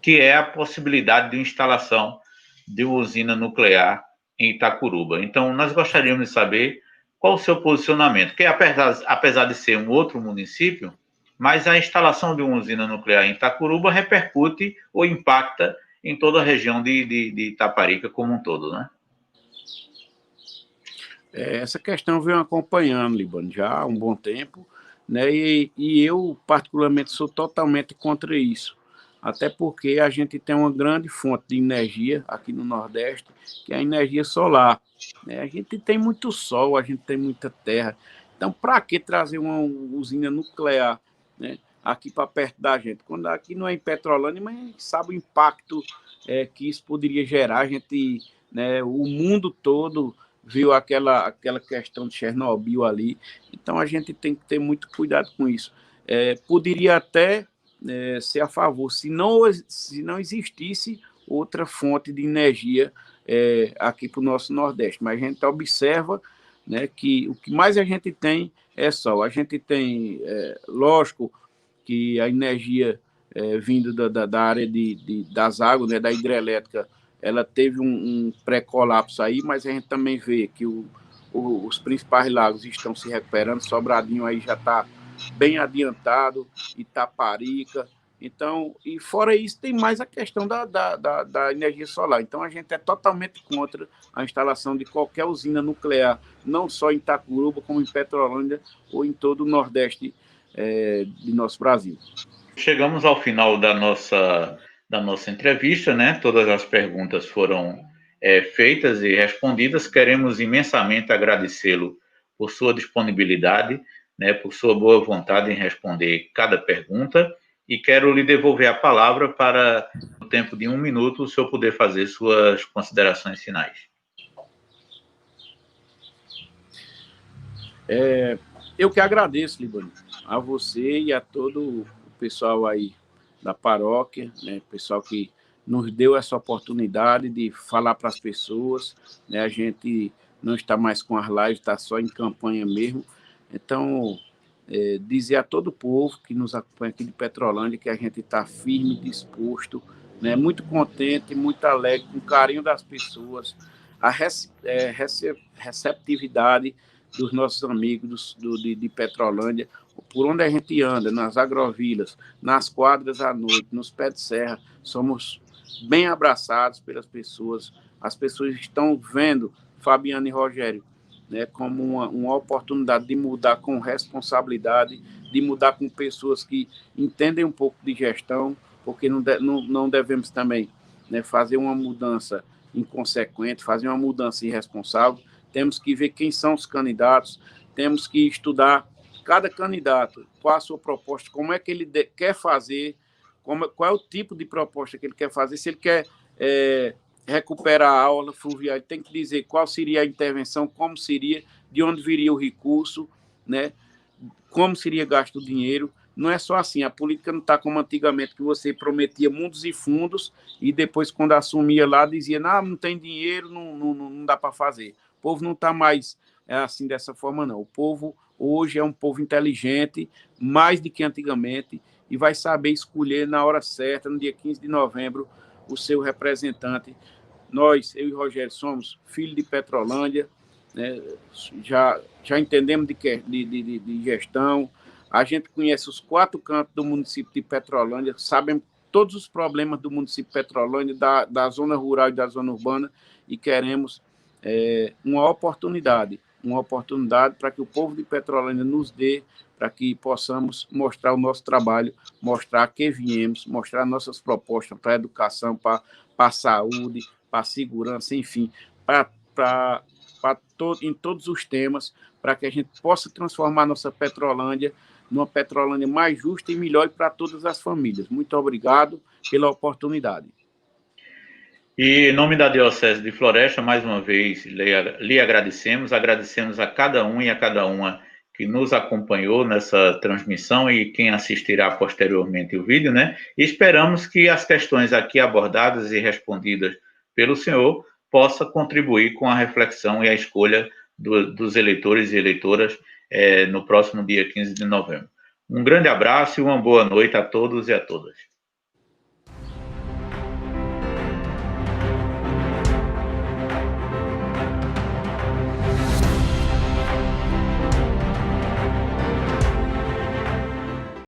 que é a possibilidade de instalação de uma usina nuclear em Itacuruba. Então, nós gostaríamos de saber qual o seu posicionamento, que apesar de ser um outro município, mas a instalação de uma usina nuclear em Itacuruba repercute ou impacta em toda a região de Itaparica como um todo, né? Essa questão vem acompanhando, Líbano, já há um bom tempo, né? E eu, particularmente, sou totalmente contra isso. Até porque a gente tem uma grande fonte de energia aqui no Nordeste, que é a energia solar, né? A gente tem muito sol, a gente tem muita terra. Então, para que trazer uma usina nuclear, né, aqui para perto da gente? Quando aqui não é em Petrolândia, mas a gente sabe o impacto que isso poderia gerar. A gente, né, o mundo todo viu aquela questão de Chernobyl ali. Então, a gente tem que ter muito cuidado com isso. Poderia até ser a favor, se não existisse outra fonte de energia aqui para o nosso Nordeste. Mas a gente observa, né, que o que mais a gente tem é sol. A gente tem, lógico, que a energia vindo da área das águas, né, da hidrelétrica, ela teve um pré-colapso aí, mas a gente também vê que os principais lagos estão se recuperando. Sobradinho aí já está bem adiantado, Itaparica. Então, e fora isso, tem mais a questão da energia solar. Então, a gente é totalmente contra a instalação de qualquer usina nuclear, não só em Itacuruba, como em Petrolândia ou em todo o Nordeste de nosso Brasil. Chegamos ao final da nossa entrevista, né? Todas as perguntas foram feitas e respondidas. Queremos imensamente agradecê-lo por sua disponibilidade, né? Por sua boa vontade em responder cada pergunta. E quero lhe devolver a palavra para, no tempo de 1 minuto, o senhor poder fazer suas considerações finais. Eu que agradeço, Líbano, a você e a todo o pessoal aí da paróquia, né, pessoal que nos deu essa oportunidade de falar para as pessoas, né, a gente não está mais com as lives, está só em campanha mesmo. Então, dizer a todo o povo que nos acompanha aqui de Petrolândia que a gente está firme, disposto, né, muito contente, muito alegre, com o carinho das pessoas, a receptividade dos nossos amigos de Petrolândia, por onde a gente anda, nas agrovilas, nas quadras à noite, nos pés de serra, somos bem abraçados pelas pessoas. As pessoas estão vendo Fabiano e Rogério, né, como uma oportunidade de mudar com responsabilidade, de mudar com pessoas que entendem um pouco de gestão, porque não devemos também, né, fazer uma mudança inconsequente, fazer uma mudança irresponsável. Temos que ver quem são os candidatos, temos que estudar cada candidato, qual a sua proposta, como é que ele quer fazer, qual é o tipo de proposta que ele quer fazer, se ele quer recuperar a aula fluvial, ele tem que dizer qual seria a intervenção, como seria, de onde viria o recurso, né? Como seria gasto o dinheiro. Não é só assim, a política não está como antigamente, que você prometia mundos e fundos e depois, quando assumia lá, dizia, não tem dinheiro, não dá para fazer. O povo não está mais assim dessa forma, não. O povo hoje é um povo inteligente, mais do que antigamente, e vai saber escolher na hora certa, no dia 15 de novembro, o seu representante. Nós, eu e Rogério, somos filhos de Petrolândia, né? Já entendemos de gestão, a gente conhece os 4 cantos do município de Petrolândia, sabemos todos os problemas do município de Petrolândia, da zona rural e da zona urbana, e queremos uma oportunidade para que o povo de Petrolândia nos dê, para que possamos mostrar o nosso trabalho, mostrar que viemos, mostrar nossas propostas para a educação, para a saúde, para a segurança, enfim, em todos os temas, para que a gente possa transformar nossa Petrolândia numa Petrolândia mais justa e melhor para todas as famílias. Muito obrigado pela oportunidade. E em nome da Diocese de Floresta, mais uma vez, lhe agradecemos a cada um e a cada uma que nos acompanhou nessa transmissão e quem assistirá posteriormente o vídeo, né? E esperamos que as questões aqui abordadas e respondidas pelo senhor possa contribuir com a reflexão e a escolha dos eleitores e eleitoras no próximo dia 15 de novembro. Um grande abraço e uma boa noite a todos e a todas.